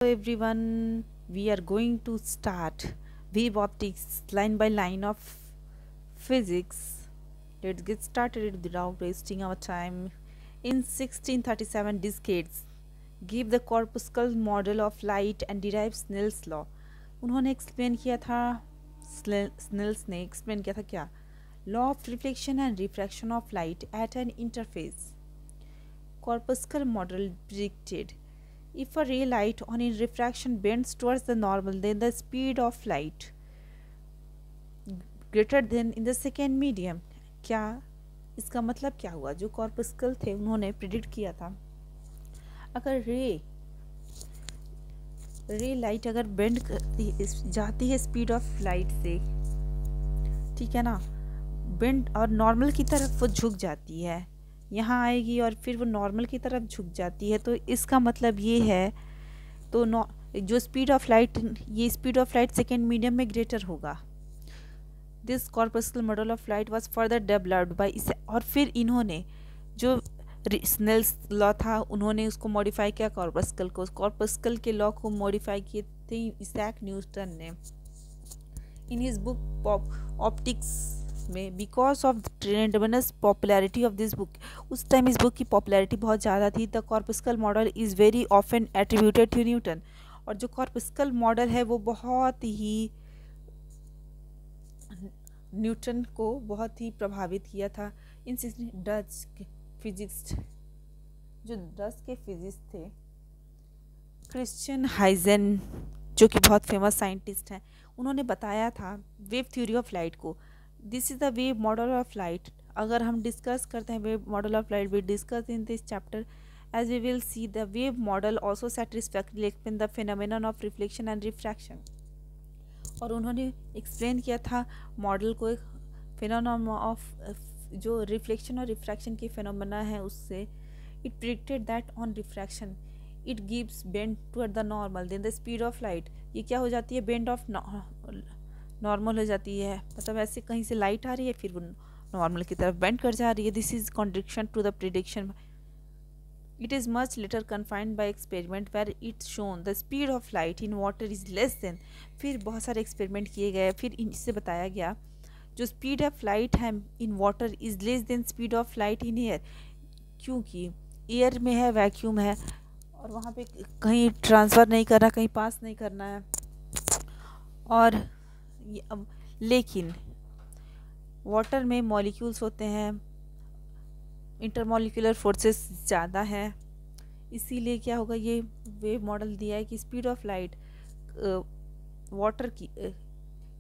Hello everyone, we are going to start wave optics line by line of physics. Let's get started without wasting our time. In 1637, Descartes gave the corpuscle model of light and derived Snell's law. उन्होंने explain किया था Snell's ने explain किया था क्या law of reflection and refraction of light at N interface. Corpuscle model predicted if a ray light on in refraction bends towards the normal, then the speed of light greater than in the second medium. क्या इसका मतलब क्या हुआ? जो corpuscle थे उन्होंने predict किया था अगर रे लाइट अगर बेंड जाती है स्पीड ऑफ लाइट से, ठीक है ना, बेंड और नॉर्मल की तरफ वो झुक जाती है, यहाँ आएगी और फिर वो नॉर्मल की तरफ झुक जाती है, तो इसका मतलब ये है तो जो स्पीड ऑफ लाइट, ये speed of light second medium में ग्रेटर होगा. This corpuscle model of light was further developed by इसे, और फिर इन्होंने जो स्नेल्स लॉ था उन्होंने उसको मॉडिफाई किया, कॉर्पस्कल के लॉ को मॉडिफाई किए थे इसैक न्यूटन ने इन हिज बुक ऑप्टिक्स में. Because of the tremendous popularity of this book, उस टाइम इस बुक की पॉपुलैरिटी बहुत ज़्यादा थी. The corpuscle model is very often attributed to Newton, और जो कॉर्पस्कल मॉडल है वो बहुत ही न्यूटन को बहुत ही प्रभावित किया था. इन डच फिजिक्स, जो डच के फिजिक्स थे क्रिश्चियन हाइजेन, जो कि बहुत फेमस साइंटिस्ट हैं, उन्होंने बताया था वेव थ्योरी ऑफ लाइट को. This is the wave model of light. अगर हम डिस्कस करते हैं wave model of light, we discuss in this chapter as we will see the wave model also satisfactorily explain the phenomenon of reflection and refraction. और उन्होंने explain किया था model को, एक फिनोमेनन ऑफ जो रिफ्लेक्शन और रिफ्रैक्शन की phenomena है उससे. It predicted that on refraction it gives bend toward the normal, then the speed of light, ये क्या हो जाती है, बेंड ऑफ नॉर्मल हो जाती है, मतलब ऐसे कहीं से लाइट आ रही है फिर वो नॉर्मल की तरफ बेंड कर जा रही है. This is contradiction to the prediction. It is much later confined by experiment where it's shown the speed of light in water is less than. फिर बहुत सारे एक्सपेरिमेंट किए गए, फिर इससे बताया गया जो स्पीड ऑफ लाइट है इन water is less then speed of light in air, क्योंकि एयर में है, वैक्यूम है, और वहाँ पे कहीं ट्रांसफ़र नहीं करना, कहीं पास नहीं करना है. और लेकिन वाटर में मॉलिक्यूल्स होते हैं, इंटरमॉलिक्यूलर फोर्सेस ज़्यादा हैं, इसीलिए क्या होगा, ये वेव मॉडल दिया है कि स्पीड ऑफ लाइट वाटर की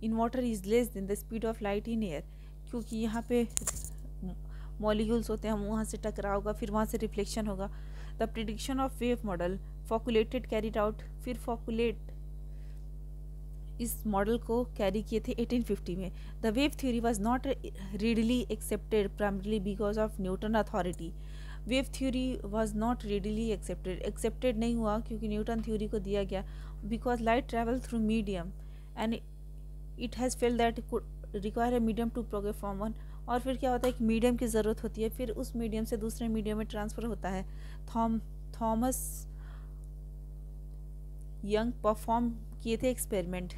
इन water is less than the speed of light in air, क्योंकि यहाँ पे मॉलिक्यूल्स होते हैं, वहाँ से टकराव होगा, फिर वहाँ से रिफ्लेक्शन होगा. The prediction of wave model formulated carried out, फिर फॉकुलेट इस मॉडल को कैरी किए थे 1850 में. The wave theory was not readily accepted primarily because of Newton authority. Wave theory was not readily accepted नहीं हुआ क्योंकि न्यूटन थ्योरी को दिया गया, because light travel through medium and it has failed that require a medium to progress from one. और फिर क्या होता है, एक मीडियम की ज़रूरत होती है, फिर उस मीडियम से दूसरे मीडियम में ट्रांसफ़र होता है. थॉमस यंग परफॉर्म किए थे एक्सपेरिमेंट,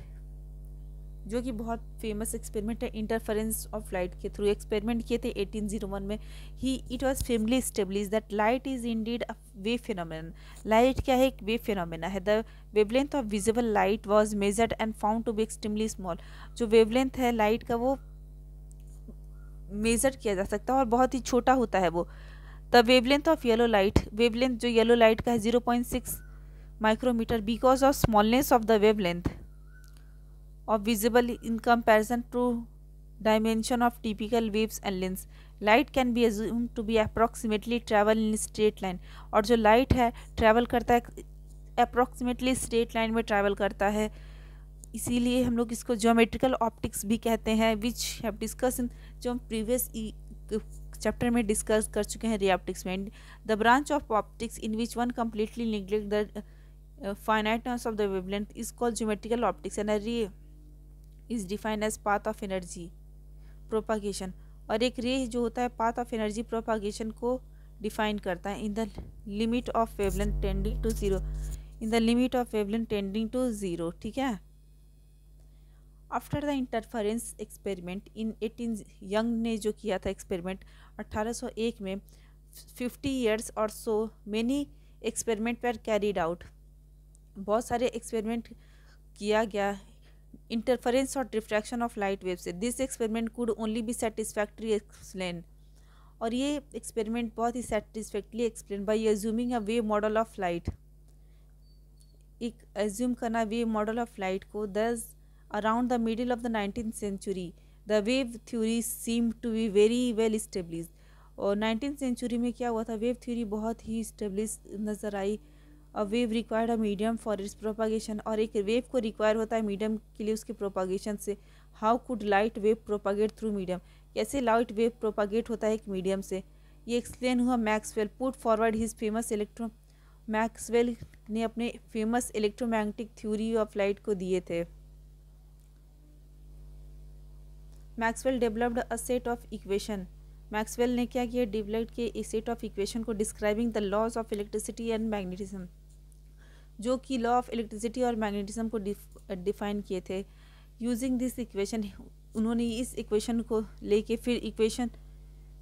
जो कि बहुत फेमस एक्सपेरिमेंट है, इंटरफेरेंस ऑफ लाइट के थ्रू एक्सपेरिमेंट किए थे 1801 में. It was firmly established that light is indeed a wave phenomenon. Light क्या है, एक वेव फिनोमेना है. The wavelength of visible light was measured and found to be extremely small. जो wavelength है लाइट का वो मेजर किया जा सकता है और बहुत ही छोटा होता है वो. The wavelength of yellow light, wavelength जो येलो लाइट का है 0.6 micrometre, because of smallness of the wavelength of visible in comparison to dimension of typical waves and lengths. Light can be assumed to be approximately travel in straight line, और जो light है travel करता है approximately straight line में travel करता है, इसीलिए हम लोग इसको geometrical optics भी कहते हैं, which have discussed in जो हम previous चैप्टर में डिस्कस कर चुके हैं रे ऑप्टिक्स में. The branch of optics in which one completely neglect the finiteness of the wavelength is called geometrical optics, and a ray is defined as path of energy propagation. और एक ray जो होता है path of energy propagation को define करता है in the limit of wavelength tending to zero. In the limit of wavelength tending to 0, ठीक है। After the interference experiment in 18 Young ने जो किया था एक्सपेरिमेंट 1801 में, 50 ईयर्स और सो मेनी एक्सपेरिमेंट पर कैरिड आउट, बहुत सारे एक्सपेरिमेंट किया गया इंटरफेरेंस और रिफ्रैक्शन ऑफ लाइट वेव से। This experiment could only be satisfactory explain, और ये एक्सपेरिमेंट बहुत ही satisfactorily explain by assuming a wave model of light, एक एज्यूम करना वेव मॉडल ऑफ लाइट को। Thus around the middle of the 19th century the wave theory seem to be very well establish, और 19th century में क्या हुआ था, wave theory बहुत ही इस्टेब्लिश नज़र आई। A wave required a medium for its propagation, और एक वेव को रिक्वायर होता है मीडियम के लिए उसके प्रोपागेशन से। How could light wave propagate through medium, कैसे लाइट वेव प्रोपागेट होता है एक मीडियम से, ये एक्सप्लेन हुआ। Maxwell put forward his famous Maxwell ने अपने famous electromagnetic theory of light को दिए थे। Maxwell developed a set of equation, Maxwell ने क्या किया, डेवलप के एक सेट ऑफ इक्वेशन को describing the laws of electricity and magnetism, जो कि लॉ ऑफ इलेक्ट्रिसिटी और मैग्नेटिज्म को डिफाइन किए थे। यूजिंग दिस इक्वेशन, उन्होंने इस इक्वेशन को लेके फिर इक्वेशन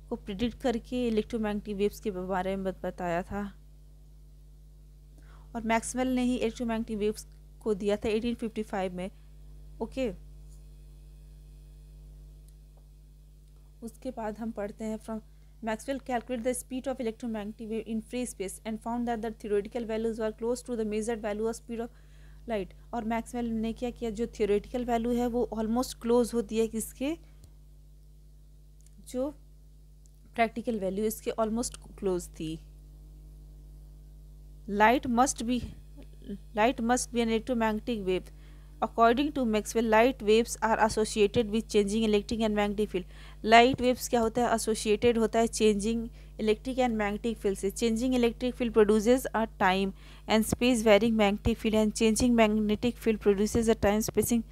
को प्रिडिक्ट करके इलेक्ट्रोमैग्नेटिक वेव्स के बारे में बताया था। और मैक्सवेल ने ही इलेक्ट्रोमैग्नेटिक वेव्स को दिया था 1855 में, ओके। उसके बाद हम पढ़ते हैं from Maxwell calculate the speed of electromagnetic wave in free space and found that the theoretical values were close to the measured value of speed of light. और मैक्सवेल ने क्या किया, जो थ्योरेटिकल वैल्यू है वो ऑलमोस्ट क्लोज होती है किसके, जो प्रैक्टिकल वैल्यू इसके ऑलमोस्ट क्लोज थी। Light must be an electromagnetic wave. According to Maxwell, light waves are associated with changing electric and magnetic field. लाइट वेव्स क्या होता है, एसोसिएटेड होता है changing electric and magnetic field से। Changing electric field produces a time and space varying magnetic field, and changing magnetic field produces a time spacing,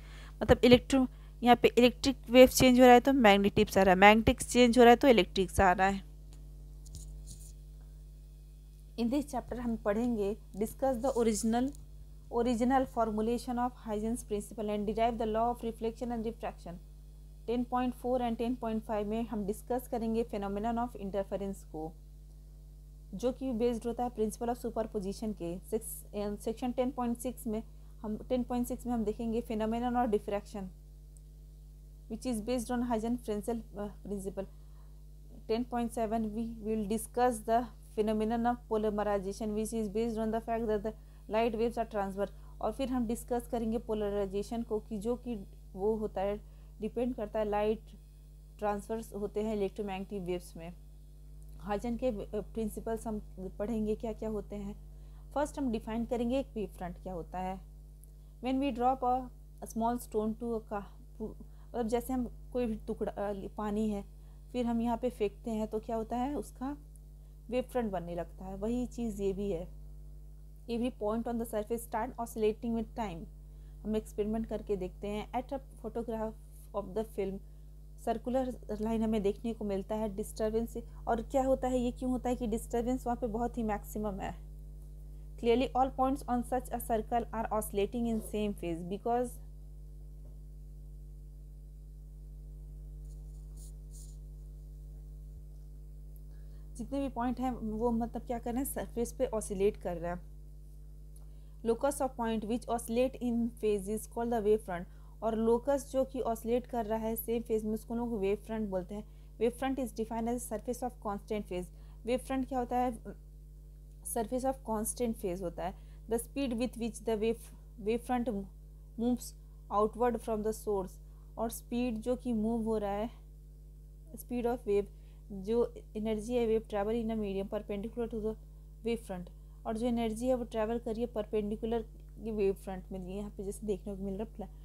मतलब यहाँ पे इलेक्ट्रिक वेव चेंज हो रहा है तो मैग्नेटिक आ रहा है, मैग्नेटिक चेंज हो रहा है तो इलेक्ट्रिक आ रहा है। इन दिस चैप्टर हम पढ़ेंगे discuss the original formulation of Huygens principle and derive the law of reflection and refraction. 10.4 and 10.5 में हम डिस्कस करेंगे फिनोमेनन ऑफ इंटरफेरेंस को, जो कि बेस्ड होता है प्रिंसिपल ऑफ सुपरपोजिशन के। सेक्शन 10.6 में हम देखेंगे phenomenon of diffraction which is based on Huygens principle. 10.7 we will discuss the phenomenon of polymerization which is based on the fact that the light waves are transverse। और फिर हम discuss करेंगे polarisation को, कि जो कि वो होता है डिपेंड करता है लाइट ट्रांसफर्स होते हैं इलेक्ट्रोमैग्नेटिक वेव्स में। हाइजेंस के प्रिंसिपल्स हम पढ़ेंगे क्या क्या होते हैं। फर्स्ट हम डिफाइन करेंगे एक वेव फ्रंट क्या होता है। When we drop a small stone to मतलब जैसे हम कोई भी टुकड़ा पानी है फिर हम यहाँ पे फेंकते हैं तो क्या होता है, उसका वेव फ्रंट बनने लगता है। वही चीज़ ये भी है। Every point on the surface start oscillating with time. हम एक्सपेरिमेंट करके देखते हैं। At a photograph of the film circular line हमें देखने को मिलता है डिस्टर्बेंस। और क्या होता है, ये क्यों होता है कि डिस्टर्बेंस वहाँ पे बहुत ही मैक्सिमम है। Clearly all points on such a circle are oscillating in same phase because जितने भी पॉइंट हैं वो मतलब क्या कर रहे हैं, सरफेस पे ऑसिलेट कर रहे हैं। Locus of point which oscillate in phase is called the wave front. और लोकस जो कि ऑसिलेट कर रहा है सेम फेज में उसको लोग वेव फ्रंट बोलते हैं। Wave front is defined as surface of constant phase. Wave front क्या होता है, सरफेस ऑफ कांस्टेंट फेज होता है। The speed with which the wave front moves outward from the source. और स्पीड जो कि मूव हो रहा है, स्पीड ऑफ वेव, जो एनर्जी है wave travel in a medium perpendicular to the wave front. और जो एनर्जी है वो ट्रैवल करिए परपेंडिकुलर वेव फ्रंट में, यहाँ पे जैसे देखने को मिल रहा है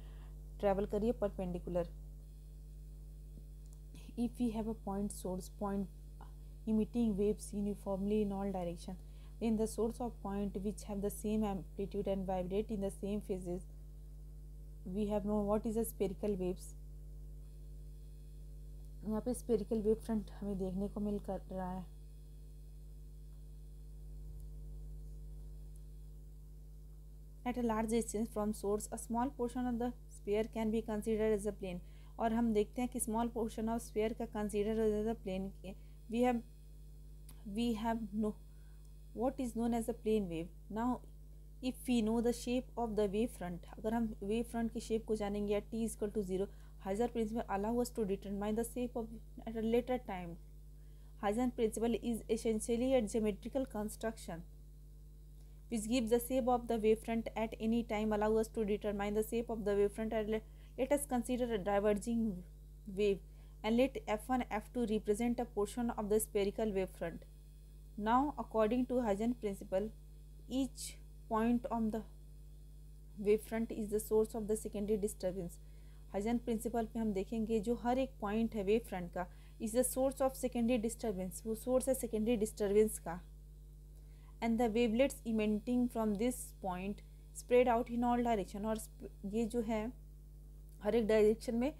ट्रैवल करिए perpendicular. If we have a point source point emitting waves uniformly in all direction, then the source of point which have the same amplitude and vibrate in the same phases, we have known what is a spherical waves। यहाँ पे spherical wave front हमें देखने को मिल कर रहा है। at a large distance from source, a small portion of the sphere can be considered as a plane. और हम देखते हैं कि small portion of sphere का consider as a plane. we have no what is known as a plane wave. Now if we know the shape of the wave front, अगर हम wave front की shape को जानेंगे at t equal to 0, Huygens principle allow us to determine the shape of at a later time. Huygens principle is essentially a geometrical construction which gives the shape of the wavefront at any time, allow us to determine the shape of the wavefront. Let us consider a diverging wave and let f1 f2 represent a portion of the spherical wavefront. Now according to Huygens principle, each point on the wavefront is the source of the secondary disturbance. Huygens principle पे हम देखेंगे जो हर एक point है wave front का is the source of secondary disturbance, वो source है secondary disturbance का. And the wavelets emanating from this point spread out in all direction. और ये जो है हर एक डायरेक्शन में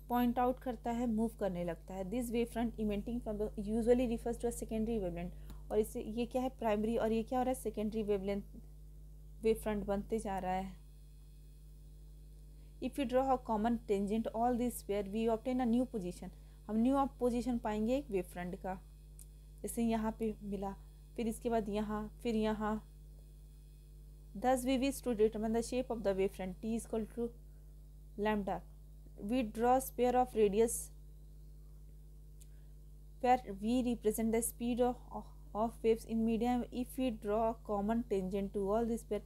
पॉइंट आउट करता है, मूव करने लगता है. This wave front emanating from the usually refers to a secondary wavelength. और इससे ये क्या है, प्राइमरी, और ये क्या हो रहा है, सेकेंडरी वेवलेंथ वेव फ्रंट बनते जा रहा है. If you draw a common tangent all this where we obtain a new position. हम न्यू पोजीशन पाएंगे एक वेव फ्रंट का, जैसे यहाँ पे मिला, फिर इसके बाद यहाँ, फिर यहाँ. Thus we wish to determine the shape of the wavefront t is equal to lambda. We draw a sphere of radius where we represent the speed of waves in medium. If we draw a common tangent to all this sphere,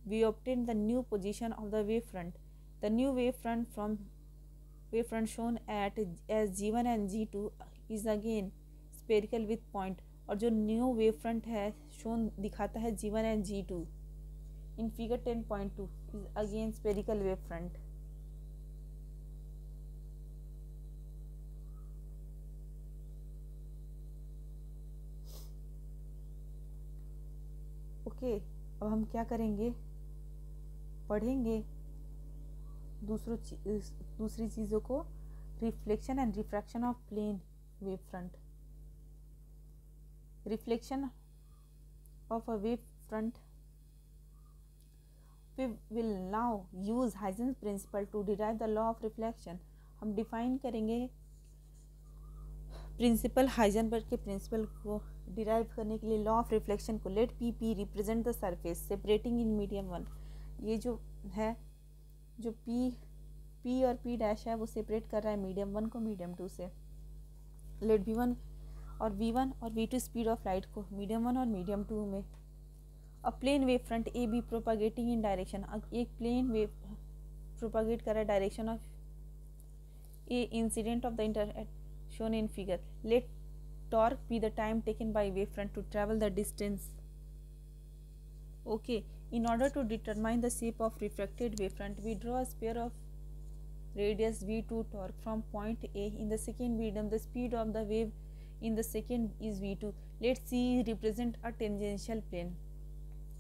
we obtain the new position of the wavefront. The new wavefront shown at as g1 and g2 is again spherical with point. और जो new wavefront है shown दिखाता है g1 and g2 in figure 10.2 is again spherical wavefront. Okay, अब हम क्या करेंगे, पढ़ेंगे दूसरी चीज़ों को, reflection and refraction of plane wave front. Reflection of a wave front, we will now use Huygens principle to derive the law of reflection. हम define करेंगे प्रिंसिपल, हाइजेनबर्ग के प्रिंसिपल को डिराइव करने के लिए लॉ ऑफ रिफ्लेक्शन को. Let P P represent the surface separating in medium one. ये जो है, जो पी और पी डैश है वो सेपरेट कर रहा है मीडियम वन को मीडियम टू से. लेट v1 और v2 स्पीड ऑफ लाइट को मीडियम वन और मीडियम टू में. A plane wave front A B propagating in direction. एक प्लेन वेव प्रोपागेट कर रहा है direction of a incident of the inter shown in figure. Let torque be the time taken by wavefront to travel the distance. Okay, in order to determine the shape of refracted wavefront, we draw a sphere of radius v2 torque from point A. In the second medium, the speed of the wave in the second is v2. Let C represent a tangential plane.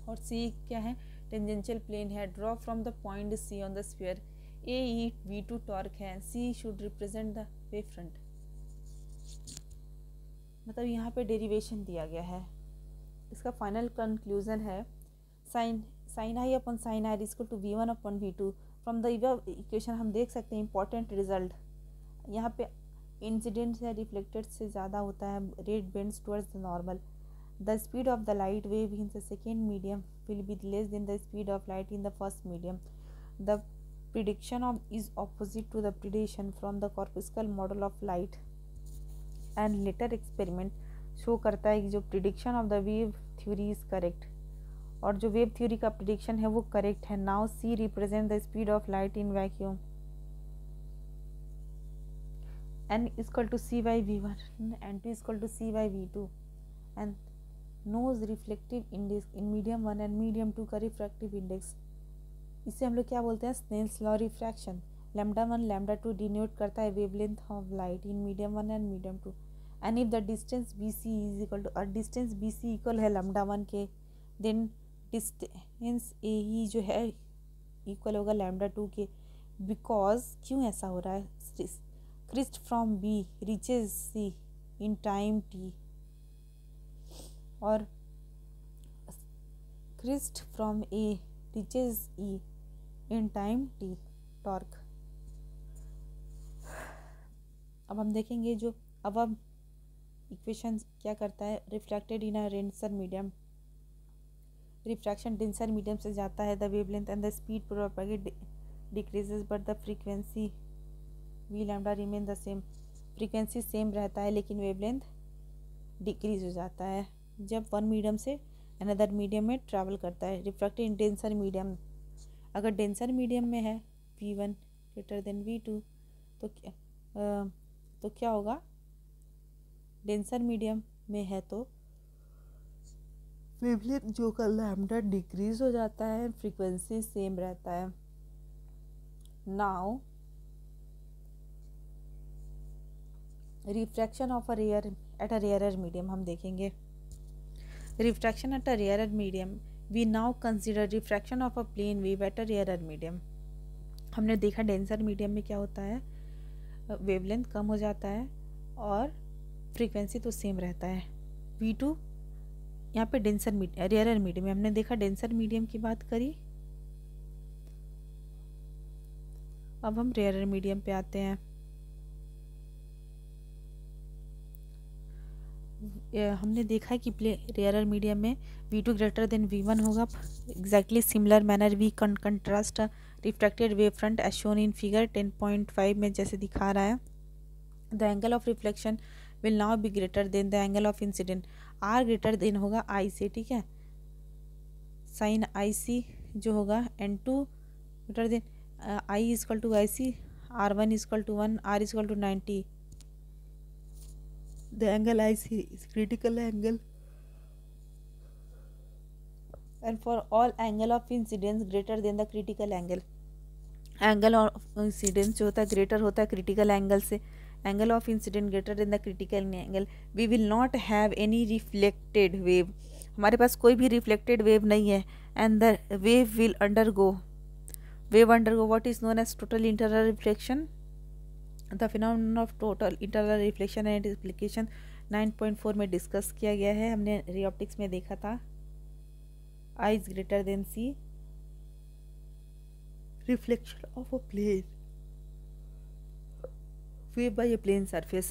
और C क्या है, tangential plane है. Draw from the point C on the sphere. A v2 torque है, C should represent the wavefront. मतलब यहाँ पे derivation दिया गया है. इसका फाइनल कंक्लूजन है sine I upon sine R equal to v1 upon v2. From the equation हम देख सकते हैं इंपॉर्टेंट रिजल्ट. यहाँ पे इंसिडेंट या रिफ्लेक्टेड से ज़्यादा होता है, rate bends towards the normal. The speed of the light wave in the second medium will be less than the speed of light in the first medium. The prediction of is opposite to the prediction from the corpuscle model of light and later experiment show करता है कि जो prediction of the wave theory is correct, और जो wave theory का prediction है वो correct है. Now C represent the speed of light in vacuum. n equal to c by v1 and 2 equal to c by v2 and nose reflective index in medium 1 and medium 2 का refractive index. इसे हम लोग क्या बोलते हैं, Snell's law refraction. Lambda 1 lambda 2 denote करता है wavelength of light in medium 1 and medium 2. And if the distance B C is equal to distance B C equal है लैम्डा 1 के, देन डिस्टेंस ए ही जो है इक्वल होगा लैम्डा 2 के. Because क्यों ऐसा हो रहा है, crest from B reaches C in time t, और crest from A reaches E in time t torque. अब हम देखेंगे जो अब इक्वेशन क्या करता है, reflected in a denser medium, refraction denser medium से जाता है, the wavelength and the speed propagate decreases but the frequency v lambda remain the same. Frequency same रहता है लेकिन वेवलेंथ डिक्रीज हो जाता है जब वन मीडियम से अनदर मीडियम में ट्रैवल करता है। रिफ्रैक्टेड इन डेंसर मीडियम, अगर डेंसर मीडियम में है V1 ग्रेटर देन V2 तो क्या होगा, डेंसर मीडियम में है तो वेवलेंथ जो का लैम्डा डिक्रीज हो जाता है, फ्रीक्वेंसी सेम रहता है। Now refraction of a rare at a rarer medium हम देखेंगे। Refraction at a rarer medium, we now consider refraction of a plane wave at a rarer medium. हमने देखा डेंसर मीडियम में क्या होता है, वेवलेंथ कम हो जाता है और फ्रीक्वेंसी तो सेम रहता है। V2 यहाँ पे डेंसर रेयरर मीडियम में हमने देखा, डेंसर मीडियम की बात करी। अब हम रेयरर मीडियम पे आते हैं। हमने देखा कि रेयरर मीडियम में V2 ग्रेटर देन V1 होगा। Exactly similar manner we contrast reflected wave front as shown in figure 10.5 में जैसे दिखा रहा है। The angle of reflection will now be greater than the angle of incident, R greater than होगा I से, ठीक है। साइन IC जो होगा N2 greater than I equal to IC, R1 equal to 1, R equal to 90। The angle IC is critical angle and for all angle of incidence greater than the critical angle, angle of incidence जो होता है greater होता है critical angle से, angle of incident greater than the critical angle. We will not have any reflected wave, हमारे पास कोई भी रिफ्लेक्टेड वेव नहीं है। And the wave will undergo what is known as total internal reflection. The phenomenon of total internal reflection and application 9.4 में discuss किया गया है, हमने रे ऑप्टिक्स में देखा था। I is greater than C, reflection of a plane wave by a plane surface.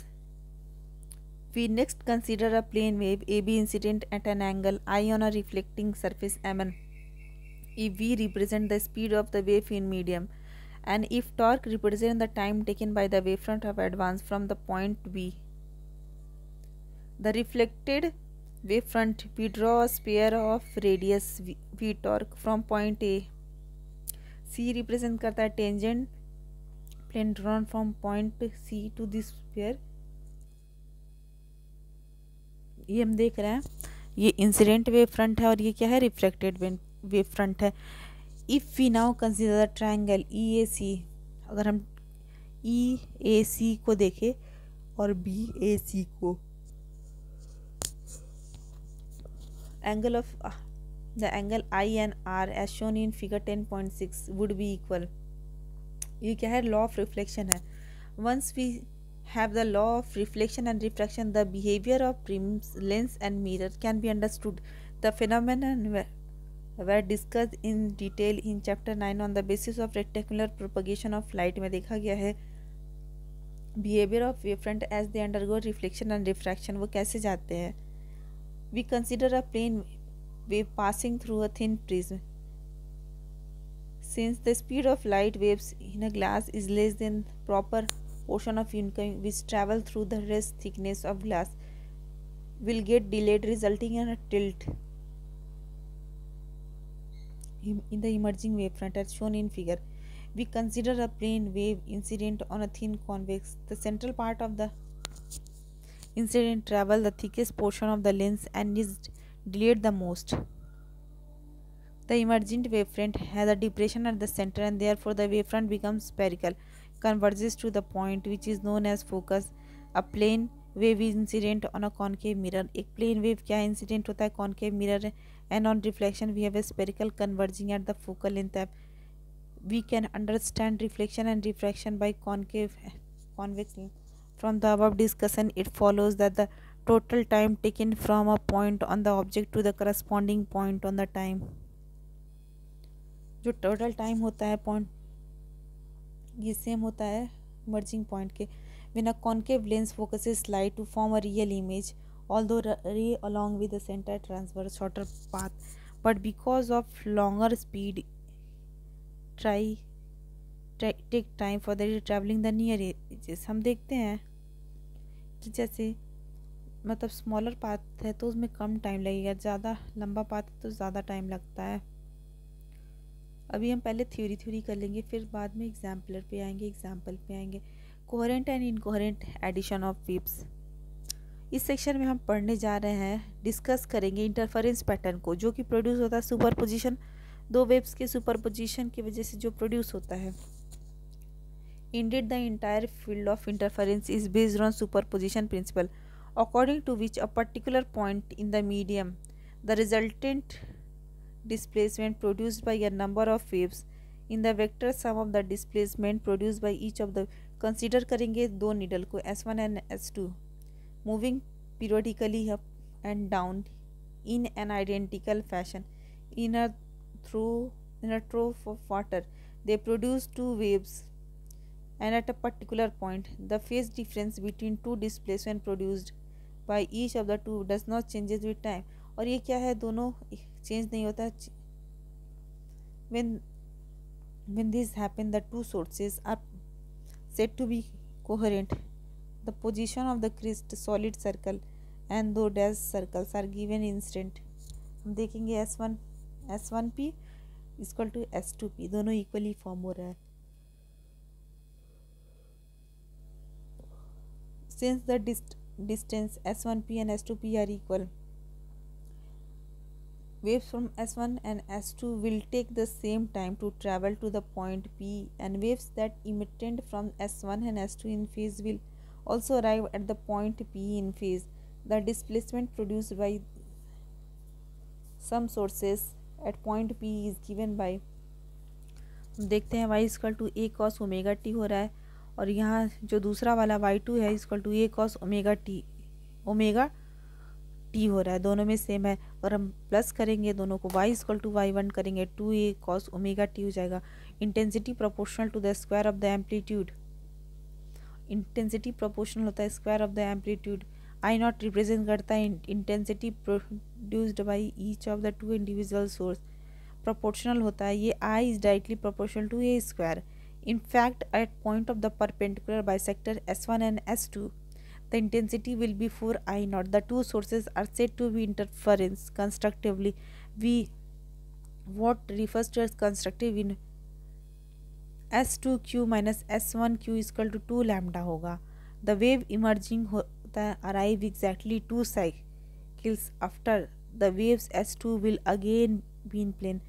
We next consider a plane wave AB incident at an angle I on a reflecting surface Mn. If V represent the speed of the wave in medium, and if torque represent the time taken by the wavefront of advance from the point B, the reflected wavefront, we draw a sphere of radius V torque from point A. C represent करता है tangent plane drawn from point C to this sphere. ये हम देख रहे हैं, ये incident wave front है और ये क्या है, रिफ्लेक्टेड वेव फ्रंट है। If we now consider the triangle EAC, अगर हम EAC को देखें और BAC को, angle of the angle I and R as shown in figure 10.6 would be equal. ये क्या है, लॉ ऑफ रिफ्लेक्शन है। Once we have the law of reflection and refraction, the behavior of prisms, lens and mirror can be understood. The phenomenon were discussed in detail in chapter 9 on the basis of rectangular propagation of light में देखा गया है behavior of wavefront as they undergo reflection and refraction, वो कैसे जाते हैं। We consider a plane wave passing through a thin prism. Since the speed of light waves in a glass is less than proper portion of incoming which travel through the rest thickness of glass will get delayed, resulting in a tilt in the emerging wavefront as shown in figure. We consider a plane wave incident on a thin convex. The central part of the incident travel the thickest portion of the lens and is delayed the most. The emergent wavefront has a depression at the center and therefore the wavefront becomes spherical, converges to the point which is known as focus. A plane wave is incident on a concave mirror. एक plane wave क्या incident होता है, concave mirror, and on reflection we have a spherical converging at the focal length. We can understand reflection and refraction by convex length. From the above discussion, it follows that the total time taken from a point on the object to the corresponding point on the time जो total time होता है point ये same होता है merging point के. When a concave lens focuses light to form a real image, although ray along with the center transverse shorter path, but because of longer speed take time for the traveling the near edges. हम देखते हैं कि जैसे मतलब smaller path है तो उसमें कम time लगेगा, ज़्यादा लंबा पाथ है तो ज़्यादा टाइम लगता है. अभी हम पहले थ्योरी कर लेंगे, फिर बाद में एग्जाम्पल पे आएंगे. Coherent and incoherent addition of waves. इस सेक्शन में हम पढ़ने जा रहे हैं, डिस्कस करेंगे इंटरफेरेंस पैटर्न को, जो कि प्रोड्यूस होता है सुपरपोजिशन, दो वेव्स के सुपरपोजिशन की वजह से जो प्रोड्यूस होता है. Indeed, the entire field of interference is based on superposition principle, according to which a particular point in the medium, the resultant displacement produced by a number of waves in the vector sum of the displacement produced by each of the. Consider करेंगे दो needle को S1 and S2 moving periodically up and down in an identical fashion in a trough of water. They produce two waves, and at a particular point, the phase difference between two displacement produced by each of the two does not changes with time. और ये क्या है, दोनों change नहीं होता. when this happen, the two sources are said to be coherent. The position of the crest solid circle and दो dash circles are given instant. हम देखेंगे S1P इक्वल टू S2P, दोनों इक्वली फॉर्म हो रहा है. Since the distance S1P and S2P are equal, waves from S1 and S2 will take the same time to travel to the point P, and waves that emitted from S1 and S2 in phase will also arrive at the point P in phase. The displacement produced by some sources at point P is given by, हम देखते हैं y equal to a cos omega t हो रहा है, और यहाँ जो दूसरा वाला y2 है equal to a cos omega t हो रहा है, दोनों में सेम है. और हम प्लस करेंगे दोनों को, y इक्वल टू y1 करेंगे 2a cos ओमेगा t हो जाएगा. Intensity proportional to the square of the amplitude. Intensity proportional होता है square of the amplitude. I not represent करता है intensity produced by each of the two individual source. Proportional होता है, ये I is directly proportional to A square. In fact, at point of the perpendicular bisector S1 and S2, the intensity will be 4I naught. The two sources are said to be interference constructively. What refers to as constructive in S2Q minus S1Q is equal to 2 lambda होगा. The wave emerging होता है arrive exactly 2 cycles after the waves S2 will again be in plane.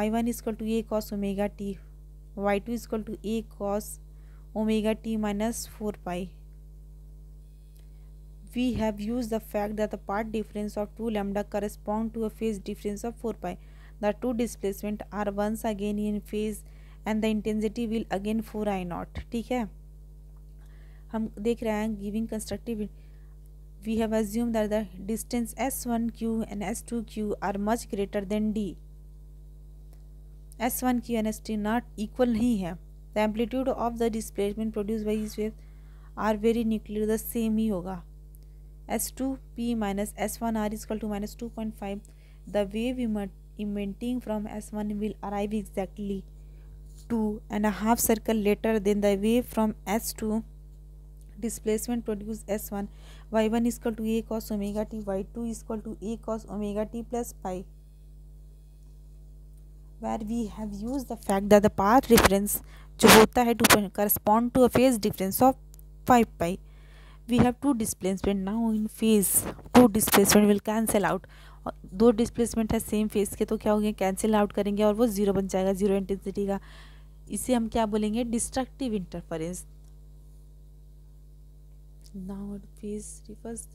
Y1 is equal to A cos omega t. y2 is equal to a cos omega t minus 4 pi. We have used the fact that the path difference of 2 lambda correspond to a phase difference of 4 pi. The two displacement are once again in phase and the intensity will again 4I naught. ठीक है, हम देख रहे हैं giving constructive. We have assumed that the distance S1Q and S2Q are much greater than d. S1Q and S2 not equal नहीं है. The amplitude of the displacement produced by each wave are very nuclear, the same ही होगा. S2P minus S1R is equal to minus 2.5. The wave emitting from S1 will arrive exactly 2.5 circle later than the wave from S2. Displacement produced S1. Y1 is equal to A cos omega t. Y2 is equal to A cos omega t plus pi. Where we have used the fact that the path difference जो होता है to correspond to a phase difference of 5 pi. We have two displacement now in phase. Two displacement will cancel out. और दो displacement है same phase के, तो क्या होंगे, cancel out करेंगे और वो जीरो बन जाएगा, जीरो इंटेंसिटी का. इसे हम क्या बोलेंगे, destructive interference. Now phase refers.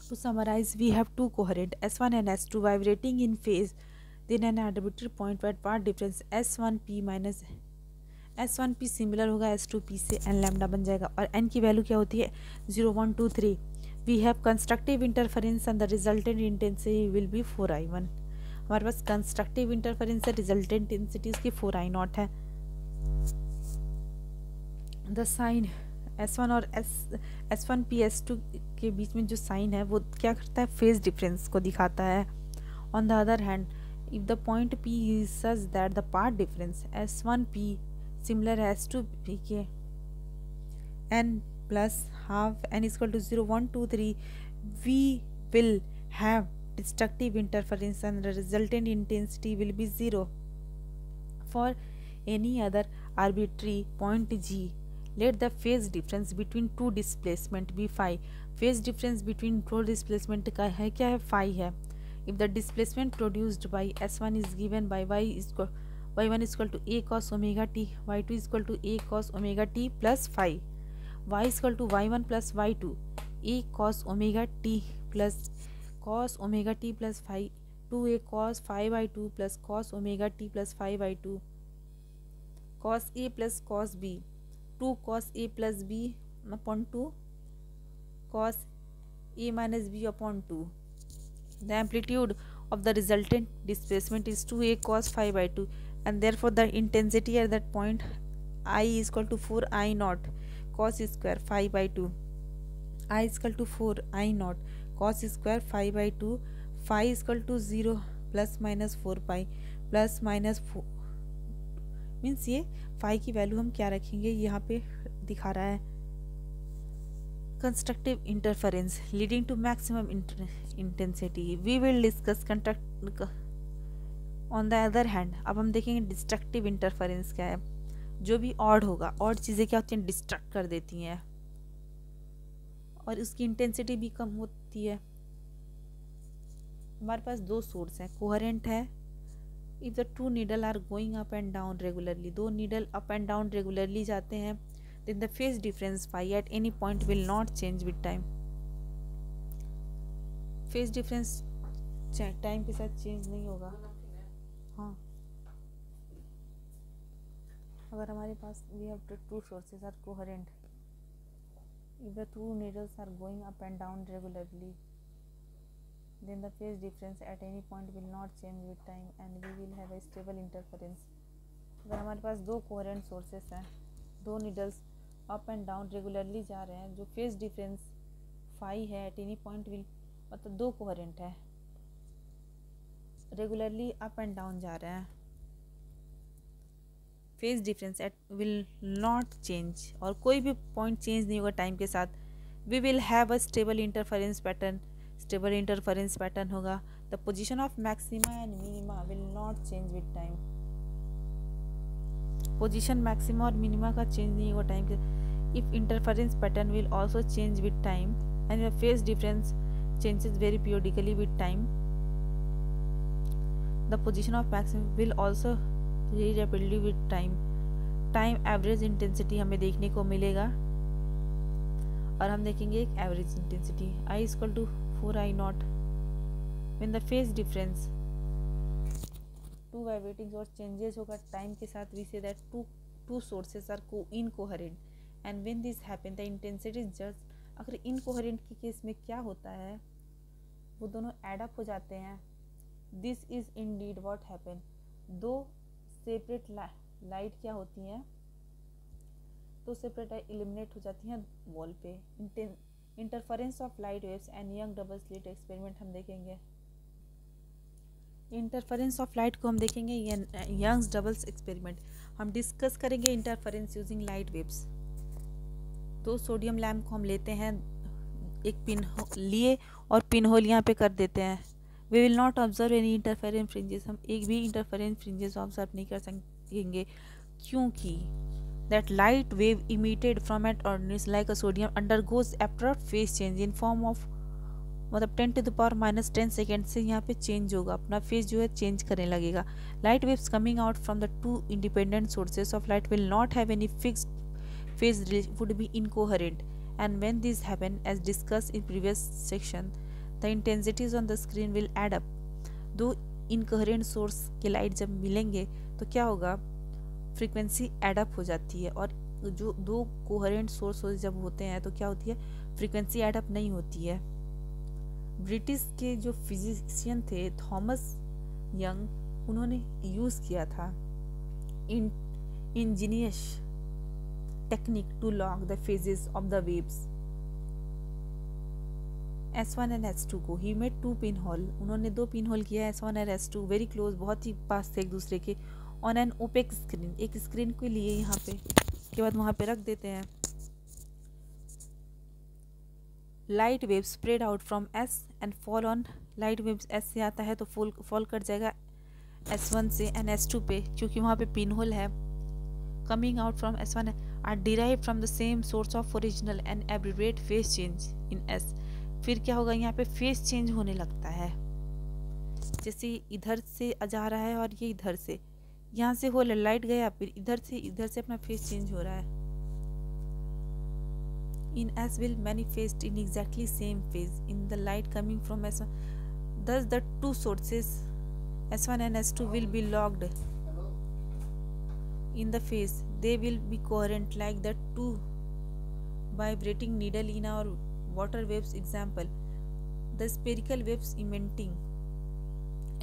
To summarize, we have two coherent S1 and S2 vibrating in phase. Then an arbitrary point where path difference S1P minus S1P similar होगा S2P से, n lambda बन जाएगा. और n की value क्या होती है, 0, 1, 2, 3. We have constructive interference and the resultant intensity will be 4I1। हमारे पास कंस्ट्रक्टिव इंटरफेरेंस है, रिजल्टेंट इंटेंसिटी इसकी 4I0 है। द साइन S1 और S1 P S2 के बीच में जो साइन है वो क्या करता है, फेज डिफरेंस को दिखाता है। On the other hand, if the point P is such that the path difference S1P similar S2P के n plus half n is equal to 0, 1, 2, 3, we will have destructive interference and the resultant intensity will be 0 for any other arbitrary point G. Let the phase difference between two displacement be phi. Phase difference between two displacement का है क्या है, phi है। If the displacement produced by S1 is given by y1 is equal to a cos omega t, y2 is equal to a cos omega t plus phi, y is equal to y1 plus y2 a cos omega t plus cos omega t plus phi 2a cos phi by 2 plus cos omega t plus phi by 2 cos a plus cos b 2 cos a plus b upon 2 cos a minus b upon 2. The amplitude of the resultant displacement is 2a cos phi by 2 and therefore the intensity at that point I is equal to 4I0 cos square phi by 2. I is equal to 4I0 cos square phi by 2. Phi is equal to 0 plus minus 4 pi plus minus 4 means ये phi की value हम क्या रखेंगे, यहाँ पे दिखा रहा है constructive interference leading to maximum intensity. We will discuss on the other hand. अब हम देखेंगे डिस्ट्रक्टिव इंटरफेरेंस क्या है। जो भी ऑड होगा, ऑड चीज़ें क्या होती हैं, डिस्ट्रक्ट कर देती हैं और उसकी इंटेंसिटी भी कम होती है। हमारे पास दो सोर्स हैं, कोहेरेंट है। If the two needle are going up and down regularly, दो needle up and down regularly जाते हैं, then the phase difference phi at any point will not change with time. phase difference time के साथ change नहीं होगा। हाँ, अगर हमारे पास we have the two sources are coherent, if the two needles are going up and down regularly, then the phase difference at any point will not change with time and we will have a stable interference. अगर हमारे पास दो coherent sources हैं, दो needles up and down regularly जा रहे हैं, जो phase difference phi है एट एनी पॉइंट विल, मतलब दो कोहेरेंट है रेगुलरली अप एंड डाउन जा रहे हैं, phase difference at will not change और कोई भी पॉइंट चेंज नहीं होगा टाइम के साथ। We will have a stable interference pattern, stable interference pattern होगा। The position of maxima and minima will not change with time. Position maxima और minima का चेंज नहीं होगा टाइम के। If interference pattern will also change with time and the phase difference changes very periodically with time, the position of maxima will also vary rapidly with time. Time average intensity हमें देखने को मिलेगा और हम देखेंगे एक average intensity I is equal to 4I0 when the phase difference two vibrating और changes होगा टाइम के साथ। We say that two sources are incoherent and when this happen the intensity is just. अगर इनकोहेरेंट के case में क्या होता है, वो दोनों एड अप हो जाते हैं। This is Indeed what happen. दो सेपरेट लाइट क्या होती हैं, दो सेपरेट लाइट एलिमिनेट हो जाती हैं वॉल पे। Interference of light waves and young double slit experiment हम देखेंगे। इंटरफेरेंस ऑफ लाइट को हम देखेंगे यंग्स डबल्स एक्सपेरिमेंट। हम डिस्कस करेंगे इंटरफेरेंस यूजिंग लाइट वेव्स। दो सोडियम लैम्प को हम लेते हैं, एक पिन लिए और पिन होल यहाँ पे कर देते हैं। We will not observe any interference fringes, हम एक भी इंटरफेरेंस फ्रिंजेस ऑब्जर्व नहीं कर सकेंगे क्योंकि that light wave emitted from at ordinary like a sodium undergoes abrupt phase change in form of, मतलब 10⁻⁻10 सेकेंड से यहाँ पे चेंज होगा, अपना फेज जो है चेंज करने लगेगा। Light waves coming out from the two independent sources of light will not have any fixed phase, would be incoherent and when this happen as discussed in previous section the intensities on the screen will add up. दो incoherent source के light जब मिलेंगे तो क्या होगा, frequency add up हो जाती है और जो दो कोहेरेंट सोर्स जब होते हैं तो क्या होती है, फ्रीक्वेंसी एडअप नहीं होती है। ब्रिटिश के जो फिजिशियन थे थॉमस यंग, उन्होंने यूज किया था ingenious technique to lock the phases of the waves S1 and S2 को। ही मेड 2 पिन होल, उन्होंने 2 पिन होल किया S1 और S2 वेरी क्लोज, बहुत ही पास थे एक दूसरे के, ऑन एन ओपेक स्क्रीन, एक स्क्रीन के लिए यहाँ पे, उसके बाद वहाँ पे रख देते हैं। Light wave spread out from S and fall on, light waves S से आता है तो फॉल कर जाएगा S1 से एंड S2 पे, क्योंकि वहाँ पे पिन होल है। Coming out from S1 are derived from the same source of original and abbreviate phase change in S। फिर क्या होगा, यहाँ पे फेस चेंज होने लगता है, जैसे इधर से जा रहा है और ये इधर से, यहाँ से होल लाइट गया, फिर इधर से अपना फेस चेंज हो रहा है। In S will manifest in exactly same phase in the light coming from S1. Thus the two sources S1 and S2 will be locked in the phase. They will be coherent like the two vibrating needle in our water waves example. The spherical waves emitting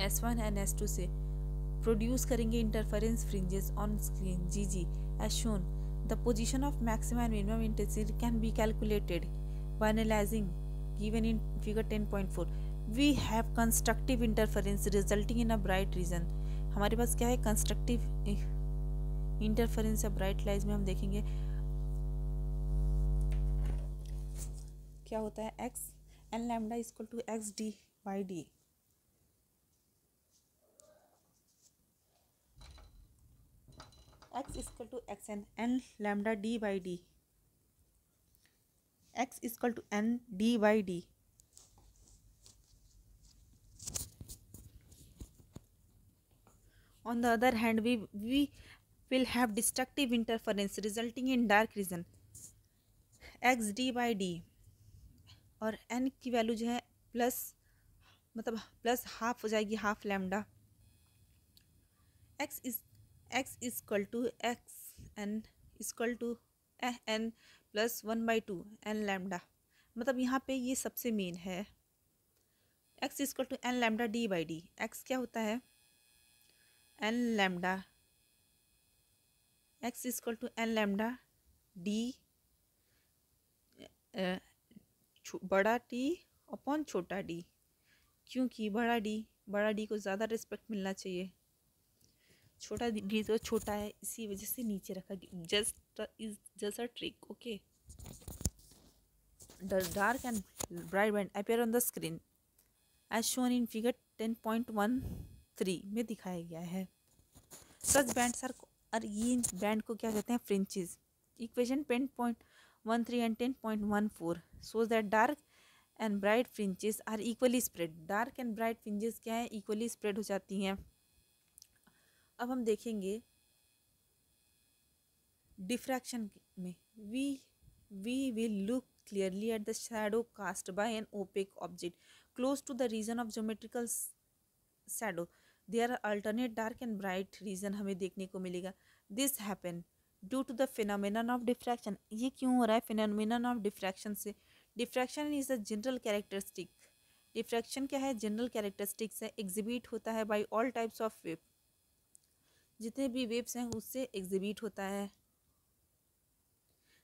S1 and S2 से produce करेंगे interference fringes on screen GG as shown. The position of maximum and minimum intensity can be calculated by analyzing given in figure 10.4. We have constructive interference resulting in a bright region. हमारे पास क्या है, constructive interference या bright light में हम देखेंगे क्या होता है, x n lambda equal to x d by d। x equal to x n lambda d by d, x equal to n d by d। On the other hand, we will have destructive interference resulting in dark region x d by d, और n की value जो है plus, मतलब plus half हो जाएगी, half lambda. x equal to x n equal to n plus 1/2 n lambda, मतलब यहाँ पे ये सबसे मेन है। x equal to n lambda d by d, x क्या होता है, n lambda, x equal to n lambda d बड़ा t अपॉन छोटा d, क्योंकि बड़ा d को ज़्यादा रिस्पेक्ट मिलना चाहिए, छोटा d तो छोटा है, इसी वजह से नीचे रखा गया। Just a trick, okay. The dark and bright band appear on the screen as shown in figure 10.13 में दिखाया गया है। Such bands are, और ये बैंड को क्या कहते हैं, fringes. Equation 10.13 and 10.14 shows that dark and bright fringes are equally spread. Dark and bright fringes क्या है, equally spread हो जाती हैं। अब हम देखेंगे डिफ्रैक्शन में, we will look clearly at the shadow cast by an opaque object close to the region of geometrical shadow. There are alternate dark and bright region हमें देखने को मिलेगा। This happen due to the phenomenon of diffraction. ये क्यों हो रहा है, phenomenon of diffraction से। Diffraction is a general characteristic. Diffraction क्या है, general characteristics है, exhibit होता है by all types of wave, जितने भी waves हैं उससे exhibit होता है।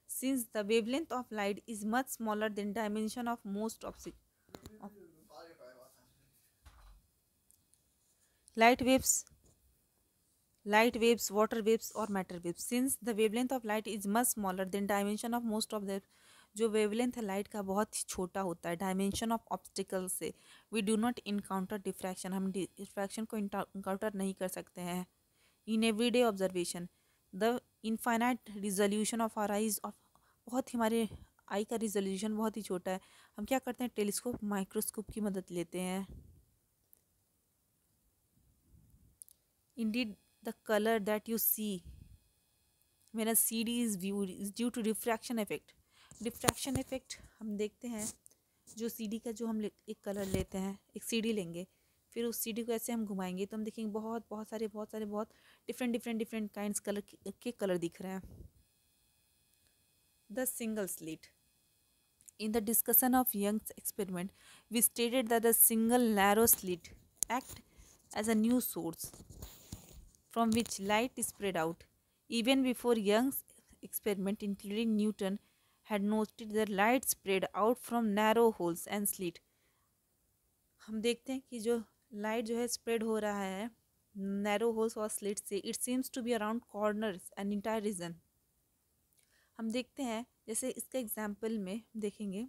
Since the wavelength of light is much smaller than dimension of most light waves, water waves or matter waves. Since the wavelength of light is much smaller than dimension of most of them, जो wavelength है light का बहुत ही छोटा होता है dimension of obstacle से, we do not encounter diffraction, हम डिफ्रैक्शन को इनकाउंटर नहीं कर सकते हैं। In everyday observation the infinite resolution of our eyes, of बहुत ही हमारे आई का रिजोल्यूशन बहुत ही छोटा है, हम क्या करते हैं, टेलीस्कोप माइक्रोस्कोप की मदद लेते हैं। Indeed the colour that you see when a CD is viewed is due to diffraction effect. Diffraction effect हम देखते हैं, जो CD का जो हम एक कलर लेते हैं, एक CD लेंगे, फिर उस CD को ऐसे हम घुमाएंगे तो हम देखेंगे बहुत सारे बहुत डिफरेंट काइंड्स कलर के कलर दिख रहे हैं। the single slit. In the discussion of Young's experiment, we stated that the single narrow slit act as a new source from which light is spread out. Even before Young's experiment, including Newton, had noted that light spread out from narrow holes and slit. हम देखते हैं कि जो light जो है spread हो रहा है नैरो होल्स और स्लिट से. It seems to be around corners and entire region. हम देखते हैं जैसे इसका एग्जाम्पल में देखेंगे,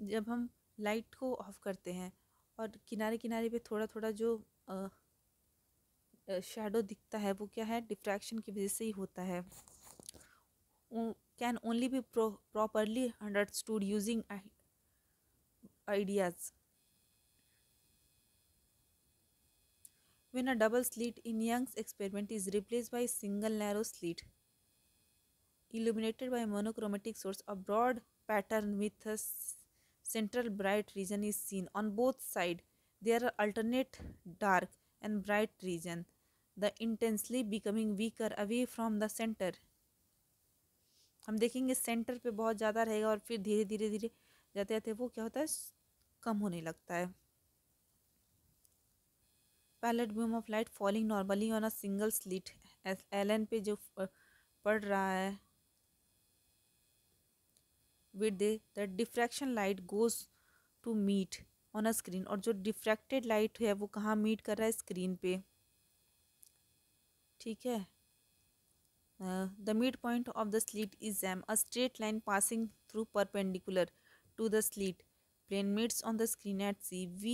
जब हम लाइट को ऑफ करते हैं और किनारे किनारे पे थोड़ा थोड़ा जो शैडो दिखता है वो क्या है, डिफ्रैक्शन की वजह से ही होता है. Can only be properly understood using ideas. When a double slit in Young's experiment is replaced by a single narrow slit illuminated by a monochromatic source, a broad pattern with a central bright region is seen. On both sides, there are alternate dark and bright region, the intensely becoming weaker away from the center. हम देखेंगे centre पे बहुत ज़्यादा रहेगा और फिर धीरे धीरे धीरे जाते जाते वो क्या होता है, कम होने लगता है. Pallet beam of light falling normally on a single slit. एलन पे जो पड़ रहा है with the diffraction light goes to meet on a screen. और जो डिफ्रैक्टेड लाइट है वो कहाँ मीट कर रहा है, स्क्रीन पे. ठीक है. The mid point of the slit is M, a straight line passing through perpendicular to the slit plane meets on the screen at C. We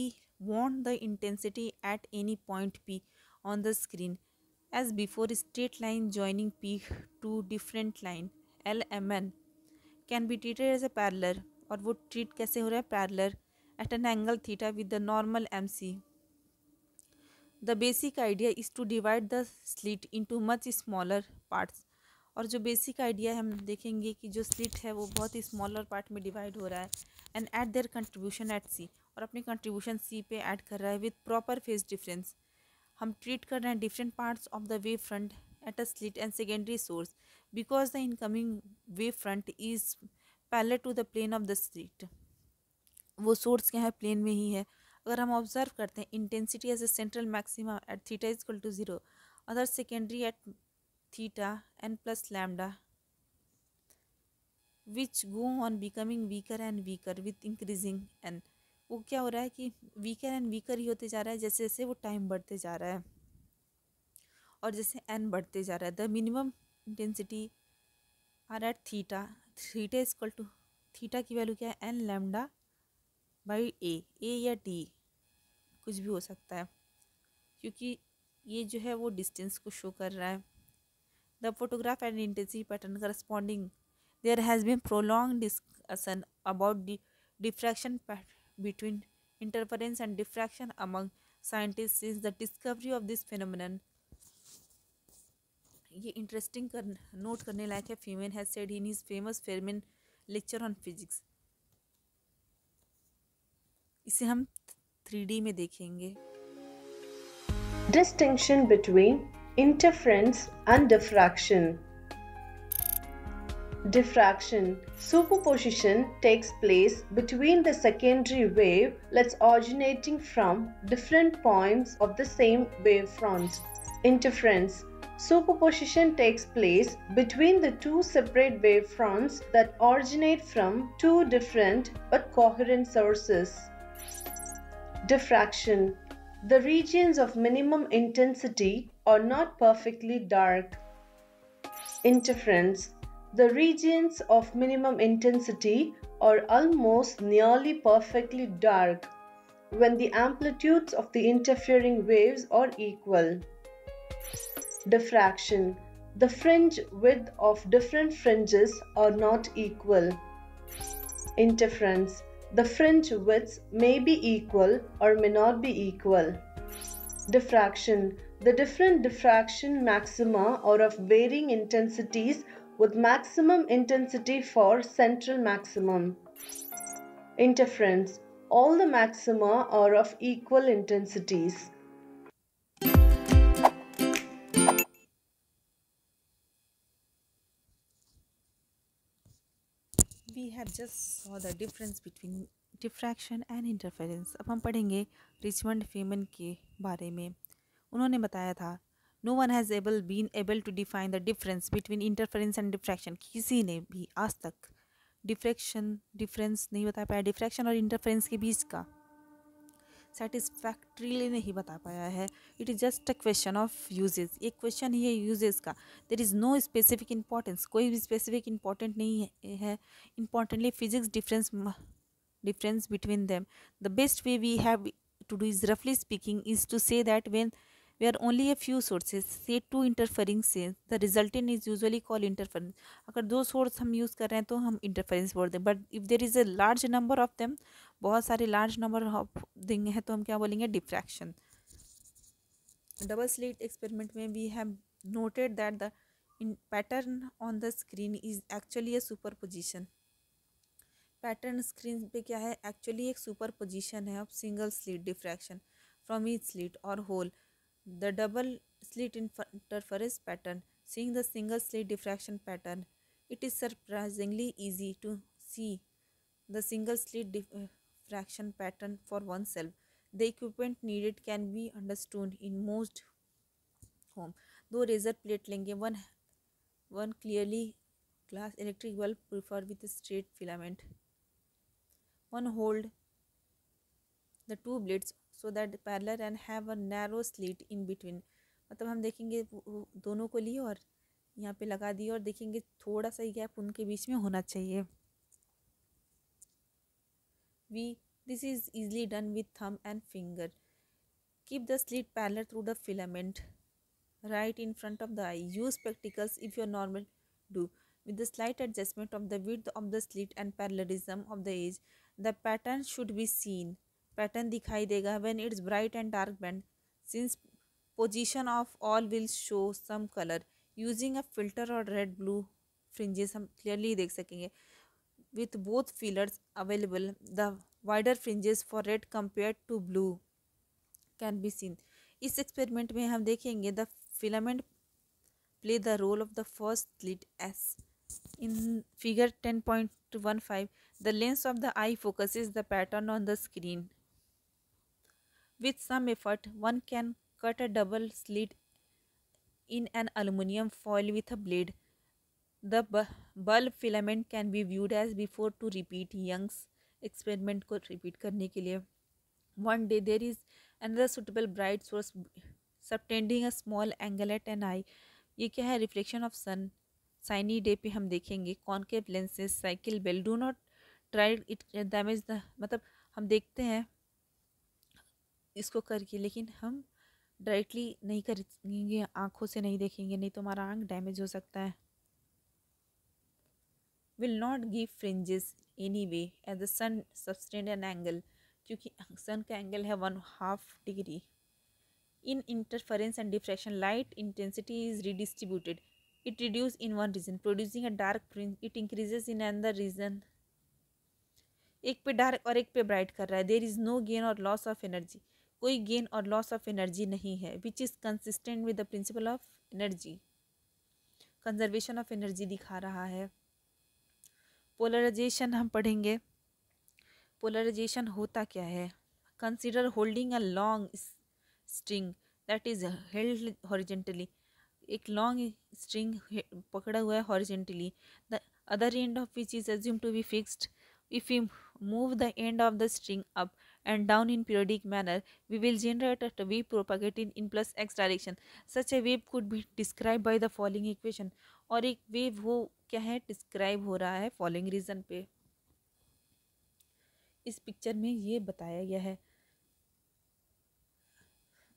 want the intensity at any point P on the screen. As before, straight line joining P to different line L M N can be treated as a parallel. और वो treat कैसे हो रहा है, parallel at an angle theta with the normal MC. The basic idea is to divide the slit into much smaller parts. और जो basic idea हम देखेंगे कि जो स्लिट है वो बहुत ही स्मॉलर पार्ट में डिवाइड हो रहा है and at their contribution at C. और अपनी कंट्रीब्यूशन सी पे ऐड कर रहा है विथ प्रॉपर फेज डिफरेंस. हम ट्रीट कर रहे हैं different parts of the wave front at a slit and secondary source because the incoming wave front is parallel to the plane of the slit. वो source क्या है, plane में ही है. अगर हम ऑब्जर्व करते हैं intensity as a central maxima at theta is equal to 0, other secondary at theta n plus lambda, which go on becoming weaker and weaker with increasing n. वो क्या हो रहा है कि weaker and weaker ही होते जा रहा है जैसे जैसे वो टाइम बढ़ते जा रहा है और जैसे n बढ़ते जा रहा है. The minimum intensity are at theta. Theta is equal to, theta की वैल्यू क्या है, n लैम्डा बाई ए या टी कुछ भी हो सकता है क्योंकि ये जो है वो डिस्टेंस को शो कर रहा है. The photograph and intensity pattern corresponding. There has been prolonged discussion about the diffraction between interference and diffraction among scientists since the discovery of this phenomenon. ये इंटरेस्टिंग नोट करने लायक है. Feynman has said in his famous Feynman lecture on physics. इसे हम 3D में देखेंगे. Distinction between interference and diffraction. Diffraction, superposition, takes place between the secondary wavelets originating from different points of the same wavefront. Interference, superposition takes place between the two separate wavefronts that originate from two different but coherent sources. Diffraction, the regions of minimum intensity are not perfectly dark. Interference, the regions of minimum intensity are almost nearly perfectly dark when the amplitudes of the interfering waves are equal. Diffraction, the fringe width of different fringes are not equal. Interference, the fringe widths may be equal or may not be equal. Diffraction, the different diffraction maxima are of varying intensities with maximum intensity for central maximum. Interference, all the maxima are of equal intensities. We have just saw the difference between diffraction and interference. अब हम पढ़ेंगे Richmond Feynman के बारे में। उन्होंने बताया था no one has been able to define the difference between interference and diffraction. किसी ने भी आज तक डिफरेंस नहीं बता पाया डिफ्रैक्शन और इंटरफेरेंस के बीच का सेटिस्फैक्ट्रीली नहीं बता पाया है। It is just a question of uses. एक क्वेश्चन ही है यूजेस का। There is no specific importance, कोई भी स्पेसिफिक इंपॉर्टेंट नहीं है। Importantly physics difference between them. The best way we have to do is, roughly speaking, is to say that when we are only a few sources, say two interfering cells, the resultant is usually called interference. अगर दो source हम use कर रहे हैं तो हम interference बोलते हैं, but if there is a large number of them, बहुत सारे लार्ज नंबर ऑफ देंगे हैं तो हम क्या बोलेंगे, डिफ्रैक्शन। डबल स्लिट एक्सपेरिमेंट में we have noted that the pattern on the screen is actually a superposition. Pattern screen पे क्या है, एक्चुअली एक सुपर पोजिशन है of single slit diffraction from each slit or hole. The double slit interference pattern, seeing the single slit diffraction pattern, it is surprisingly easy to see the single slit diffraction pattern for oneself. The equipment needed can be understood in most home. दो razor plate लेंगे, one clearly glass electric bulb prefer with straight filament. One hold the two blades so that parallel and have a narrow slit in between। मतलब हम देखेंगे दोनों को लिए और यहाँ पे लगा दिए और देखेंगे थोड़ा सा ही गैप उनके बीच में होना चाहिए। This is easily done with thumb and finger। Keep the slit parallel through the filament right in front of the eye। Use spectacles if your normal do, with the slight adjustment of the width of the slit and parallelism of the edge। The pattern should be seen। Pattern दिखाई देगा when it's bright and dark band, since position of all will show some color। Using a filter or red blue fringes हम clearly देख सकेंगे। With both feelers available, the wider fringes for red compared to blue can be seen। इस experiment में हम देखेंगे the filament play the role of the first slit as in figure 10.15। the lens of the eye focuses the pattern on the screen। With some effort, one can cut a double slit in an aluminum foil with a blade। The bulb filament can be viewed as before to repeat Young's experiment को repeat करने के लिए। One day there is another suitable bright source subtending a small angle at an eye। ये क्या है, reflection of sun. Shiny day पे हम देखेंगे concave lenses cycle bell, do not try it damage the, मतलब हम देखते हैं इसको करके लेकिन हम डायरेक्टली नहीं करेंगे, आँखों से नहीं देखेंगे, नहीं तो हमारा आँख डैमेज हो सकता है। Will not give fringes any way as the sun sustain an angle, क्योंकि सन का एंगल है 1/2 degree. In interference and diffraction, light intensity is redistributed। It reduces in one region, producing a dark fringe। It increases in another region। एक पे dark और एक पे bright कर रहा है। There is no gain or loss of energy। कोई gain और लॉस ऑफ एनर्जी नहीं है। Which is consistent with the principle of energy। Conservation of energy दिखा रहा है। पोलराइजेशन हम पढ़ेंगे। पोलराइजेशन होता क्या है, consider holding a long string that is held horizontally. एक लॉन्ग स्ट्रिंग पकड़ा हुआ है horizontally, the other end of which is assume to be fixed. If you move the end of the string up and down in periodic manner, we will generate a wave propagating in plus x direction। such a wave could be described by the following equation। और एक wave वो क्या है, describe हो रहा है following reason पे। इस पिक्चर में ये बताया गया है।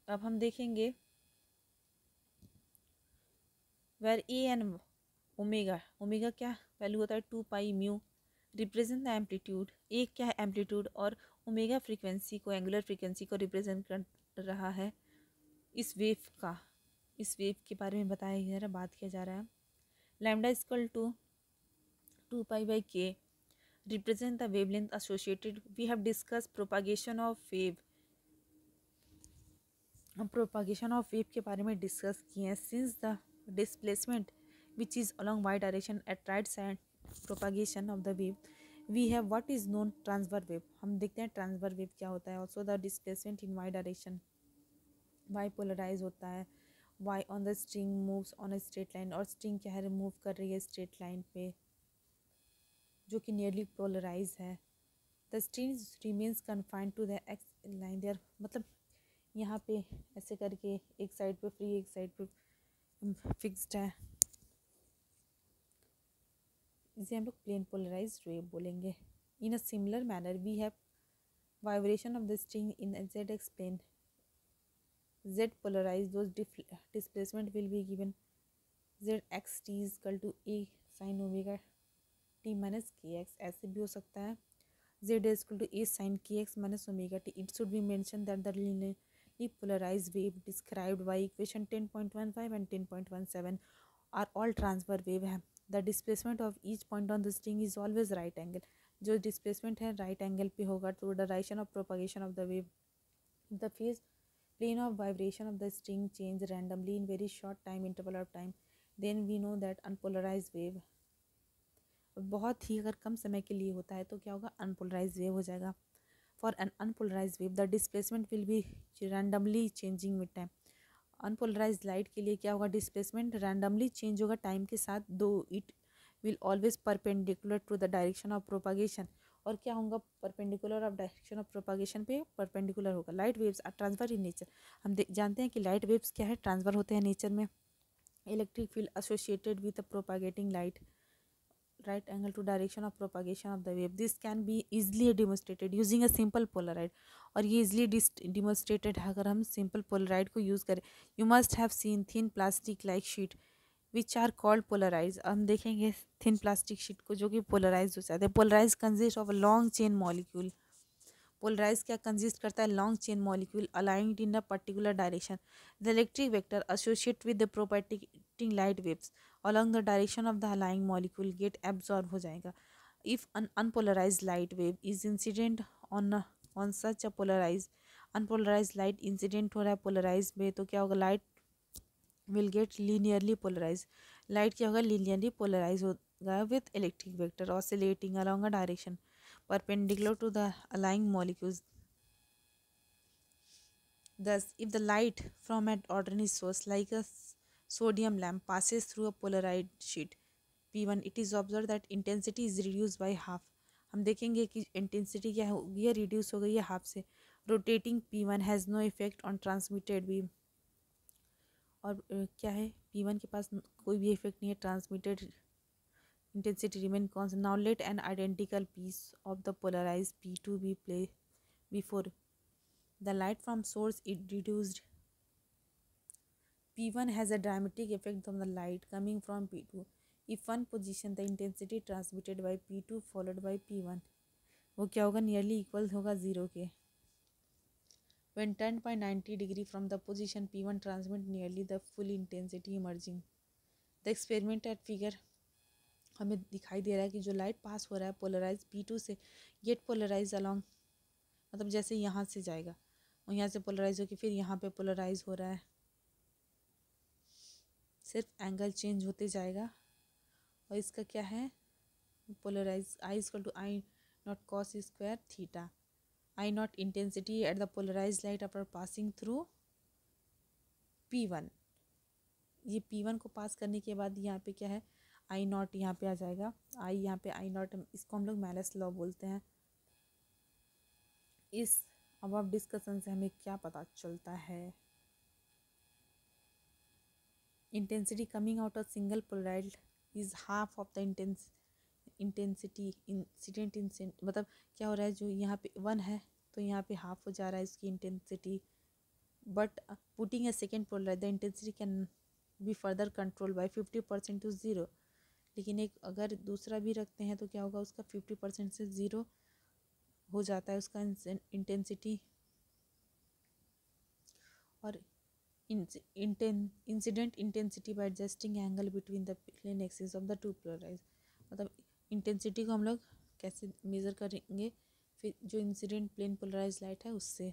अब हम देखेंगे where A and omega, omega क्या वैल्यू होता है 2 pi mu, represent the amplitude. A क्या है एम्पलीट्यूड और ओमेगा फ्रीक्वेंसी को, एंगुलर फ्रीक्वेंसी को रिप्रेजेंट कर रहा है इस वेव का। इस वेव के बारे में बताया जा रहा है, बात किया जा रहा है। Lambda equal to 2 pi by K represent the wavelength associated। we have discussed propagation of wave। हम प्रोपागेशन ऑफ वेव के बारे में डिस्कस किए हैं। Since the displacement which is along Y direction at right side propagation of the wave we have what is known transfer wave. हम देखते हैं transfer wave क्या होता है। Also the displacement in Y direction, Y polarise होता है, Y on the string moves on a straight line, और string क्या है मूव कर रही है स्ट्रेट लाइन पे जो कि नियरली पोलराइज है। The string remains confined to the X line there, मतलब यहाँ पे ऐसे करके एक साइड पे फ्री एक साइड पे फिक्स्ड है, इसे हम लोग प्लेन पोलराइज्ड वेव बोलेंगे। In a similar manner we have vibration of the string in z x plane, z polarized, those displacement will be given zxt is equal to a sin omega t minus kx, ऐसे भी हो सकता है z is equal to a sin kx minus omega t. It should be mentioned that the linearly polarized wave described by equation 10.15 and 10.17 are all transfer wave है. The displacement of each point on the string is always right angle. जो displacement है right angle पे होगा to the direction of propagation of the wave. The phase plane of vibration of the string change randomly in very short time interval of time, then we know that unpolarized wave. बहुत ही अगर कम समय के लिए होता है तो क्या होगा, unpolarized wave हो जाएगा. For an unpolarized wave the displacement will be randomly changing with time. Unpolarized light के लिए क्या होगा, displacement randomly change होगा टाइम के साथ, though it will always perpendicular to the direction of propagation. और क्या होगा, perpendicular of direction of propagation पे परपेंडिकुलर होगा. Light waves are transfer in nature. हम जानते हैं कि लाइट वेव्स क्या है, ट्रांसफर होते हैं नेचर में. Electric field associated with propagating light right angle to direction of propagation of the wave. This can be easily demonstrated using a simple polaroid. और ये easily demonstrated है अगर हम simple polaroid को use करें. You must have seen thin plastic like sheet which are called polarized. हम देखेंगे thin plastic sheet को जो कि polarized हो जाते हैं. Polarized consist of a long chain molecule. Polarized क्या consist करता है, long chain molecule aligned in a particular direction. The electric vector associated with the propagating light waves along the direction of the aligning molecule get absorbed हो जाएगा. If an unpolarized light wave is incident on such a unpolarized light incident हो रहा है polarized में, तो क्या होगा, light will get linearly polarized. Light क्या होगा, linearly polarized होगा with electric vector oscillating along a direction perpendicular to the aligning molecules. Thus, if the light from an ordinary source like a sodium lamp passes through a polarized sheet P1, it is observed that intensity is reduced by half. हम देखेंगे कि intensity क्या होगी, reduce हो गई है half से. Rotating P1 has no effect on transmitted beam. और क्या है, P1 के पास कोई भी इफेक्ट नहीं है, transmitted intensity remain constant. Now let an identical piece of the polarized P2 be placed before the light from source. It reduced P1 has a dramatic effect on the light coming from P2. If one position the intensity transmitted by P2 followed by P1, वो क्या होगा, nearly equal होगा 0 के. When turned by 90 degree from the position P1 transmit nearly the full intensity emerging. The experiment at figure हमें दिखाई दे रहा है कि जो लाइट पास हो रहा है पोलराइज P2 से गेट पोलराइज अलॉन्ग, मतलब जैसे यहाँ से जाएगा और यहाँ से पोलराइज होकर फिर यहाँ पे पोलराइज हो रहा है, सिर्फ एंगल चेंज होते जाएगा. और इसका क्या है, polarise I equal to I naught cos square theta. I naught intensity at the polarise light after passing through P1. ये P1 को पास करने के बाद यहाँ पे क्या है, आई नॉट यहाँ पे आ जाएगा. आई यहाँ पे आई नॉट, इसको हम लोग मैलस लॉ बोलते हैं. इस अब डिस्कशन से हमें क्या पता चलता है, intensity coming out of single polarise is half of the intensity incident. मतलब क्या हो रहा है, जो यहाँ पे 1 है तो यहाँ पे हाफ हो जा रहा है इसकी intensity. But putting a second polarise the intensity can be further control by 50% to 0. लेकिन एक अगर दूसरा भी रखते हैं तो क्या होगा, उसका 50% से 0 हो जाता है उसका इंटेंसिटी. और incident intensity by adjusting angle between the plane axis of the two polarise. मतलब इंटेंसिटी को हम लोग कैसे मेज़र करेंगे, फिर जो इंसिडेंट प्लेन पोलराइज लाइट है उससे.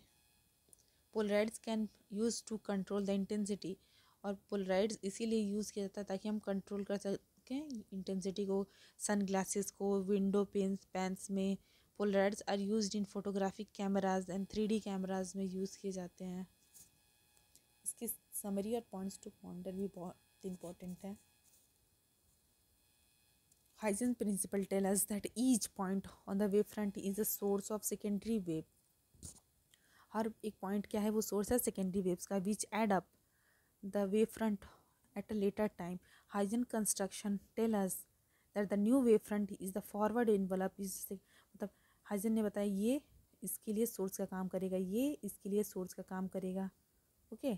Polaroids can use to control the intensity. और पोलराइड्स इसीलिए यूज़ किया जाता है ताकि हम कंट्रोल कर चुके हैं इंटेंसिटी को। सन ग्लासेस को विंडो पेन्स में polaroids are used in photographic cameras and 3D cameras में यूज़ किए जाते हैं। इसकी समरी और पॉइंट्स टू पॉइंटर भी बहुत इंपॉर्टेंट है। Huygens principle tell us that each point on the wavefront is a source of secondary wave. हर एक पॉइंट क्या है, वो सोर्स है सेकेंडरी वेव्स का, which add up the wave front at a later time. Huygens construction tell us that the new wave front is the forward envelope is, मतलब Huygens ने बताया ये इसके लिए सोर्स का काम करेगा, ये इसके लिए सोर्स का काम करेगा. Okay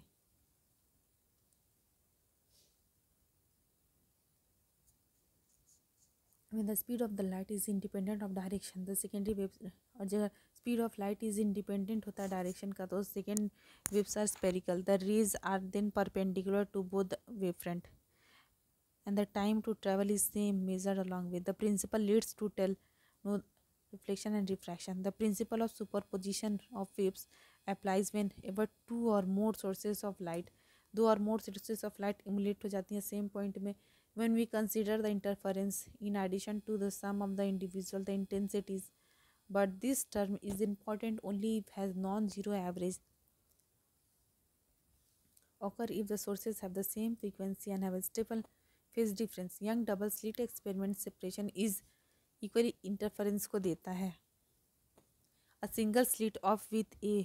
when the speed of the light is independent of direction, the secondary waves, और जगह speed of light is independent होता है direction का, तो second waves are spherical. The rays are then perpendicular to both the wavefront and the time to travel is same measured along with. The principle leads to tell no reflection and refraction. The principle of superposition of waves applies whenever two or more sources of light, दो और more sources of light emulate हो जाती हैं same point में. When we consider the interference in addition to the sum of the individual the intensities, but this term is important only if has non-zero average occur if the sources have the same frequency and have a stable phase difference. Young double slit experiment separation is equally interference को देता है. A single slit of with A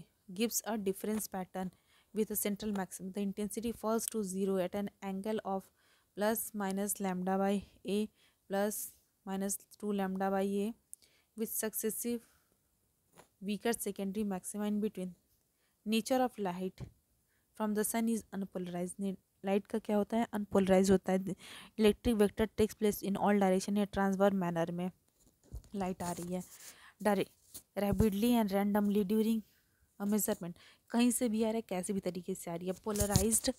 gives a difference pattern with a central maximum. The intensity falls to zero at an angle of plus minus lambda by A plus minus 2 lambda by A with successive weaker secondary maxima in between. Nature of light from the sun is unpolarized. Light का क्या होता है, unpolarise होता है. Electric vector takes place in all direction या transfer manner में light आ रही है rapidly and randomly during a measurement. कहीं से भी आ रहा है, कैसे भी तरीके से आ रही है. Polarised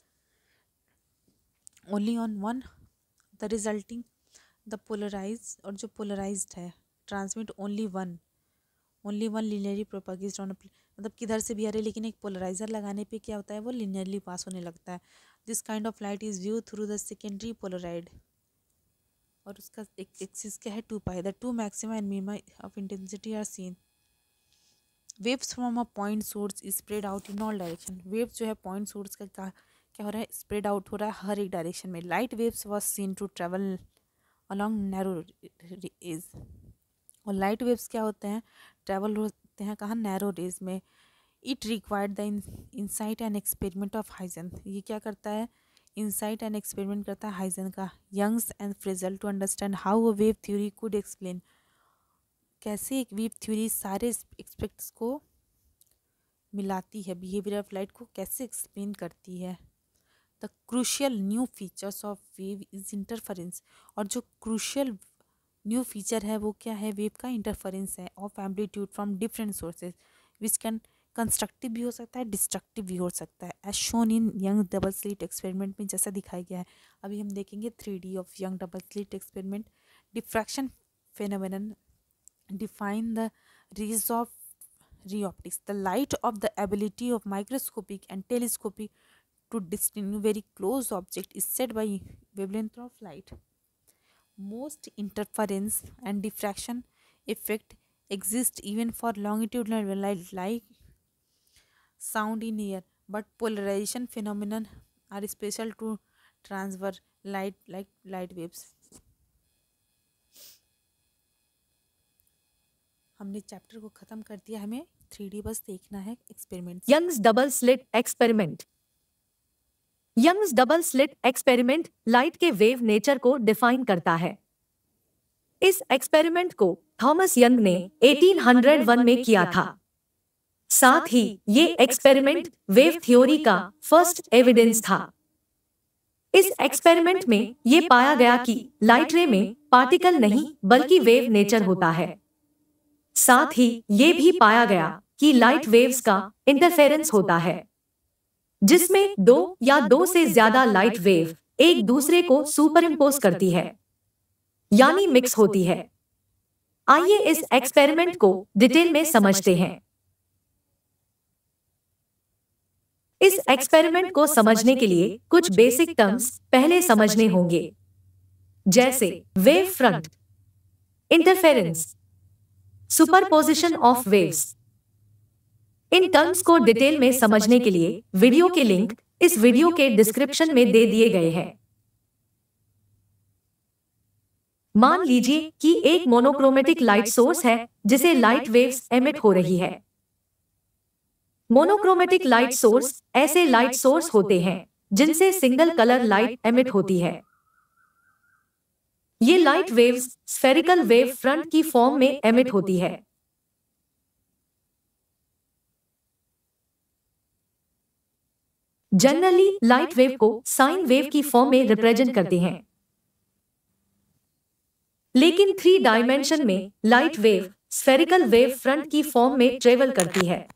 only on one the resulting the polarise, और जो पोलराइज्ड है transmit only one linearly propagate on, मतलब किधर से भी आ रही है लेकिन एक पोलराइजर लगाने पे क्या होता है, वो लीनियरली पास होने लगता है. This kind of light is view through the secondary polaroid, और उसका एक एक्सिस क्या है 2 pi. The two maxima and minima of intensity are seen. Waves from a point source is spread out in all direction. Waves जो है point source का क्या हो रहा है, स्प्रेड आउट हो रहा है हर एक डायरेक्शन में. Light waves was seen to travel along narrow rays, और लाइट वेव्स क्या होते हैं, ट्रेवल होते हैं कहाँ, नैरो रेज में. It required the insight and experiment of Huygens. ये क्या करता है, इंसाइट एंड एक्सपेरिमेंट करता है हाइजन का. Young's and Fresnel to understand how a wave theory could explain, कैसे एक वेव थ्योरी सारे एस्पेक्ट्स को मिलाती है, बिहेवियर ऑफ लाइट को कैसे एक्सप्लेन करती है. The crucial new features of wave is interference, और जो क्रूशियल न्यू फीचर है वो क्या है, वेव का इंटरफेरेंस है of amplitude from different sources which can constructive भी हो सकता है, डिस्ट्रक्टिव भी हो सकता है, as shown in Young double slit experiment में जैसा दिखाया गया है. अभी हम देखेंगे 3D of Young double slit experiment. Diffraction phenomenon define the rays of ray optics. The light of the ability of microscopic and telescopic to distinguish very close object is set by wavelength of light. Most interference and diffraction effect exist even for longitudinal light like sound in air, but polarization phenomenon are special to transfer light like light waves. हमने chapter को खत्म कर दिया, हमें 3D बस देखना है experiment. Young's double slit experiment. Young's double slit experiment light के वेव नेचर को डिफाइन करता है. इस एक्सपेरिमेंट को थॉमस यंग ने 1801 में किया था. साथ ही ये एक्सपेरिमेंट वेव थ्योरी का फर्स्ट एविडेंस था. इस एक्सपेरिमेंट में ये पाया गया कि लाइट रे में पार्टिकल नहीं बल्कि वेव नेचर होता है. साथ ही ये भी पाया गया कि लाइट वेव्स का इंटरफेरेंस होता है, जिसमें दो या दो से ज्यादा लाइट वेव एक दूसरे को सुपरइम्पोज करती है, यानी मिक्स होती है. आइए इस एक्सपेरिमेंट को डिटेल में समझते हैं. इस एक्सपेरिमेंट को समझने के लिए कुछ बेसिक टर्म्स पहले समझने होंगे. जैसे wave front, interference, superposition of waves. In terms को डिटेल में समझने के लिए वीडियो के लिंक इस वीडियो के डिस्क्रिप्शन में दे दिए गए हैं। मान लीजिए कि एक मोनोक्रोमेटिक लाइट सोर्स है जिसे लाइट वेव्स एमिट हो रही है। मोनोक्रोमेटिक लाइट सोर्स ऐसे लाइट सोर्स होते हैं जिनसे सिंगल कलर लाइट एमिट होती है। ये light waves spherical wave front की फॉर्म में एमिट होती है। जनरली लाइट वेव को साइन वेव की फॉर्म में रिप्रेजेंट करते हैं, लेकिन 3 डायमेंशन में light wave spherical wave front की फॉर्म में ट्रेवल करती है।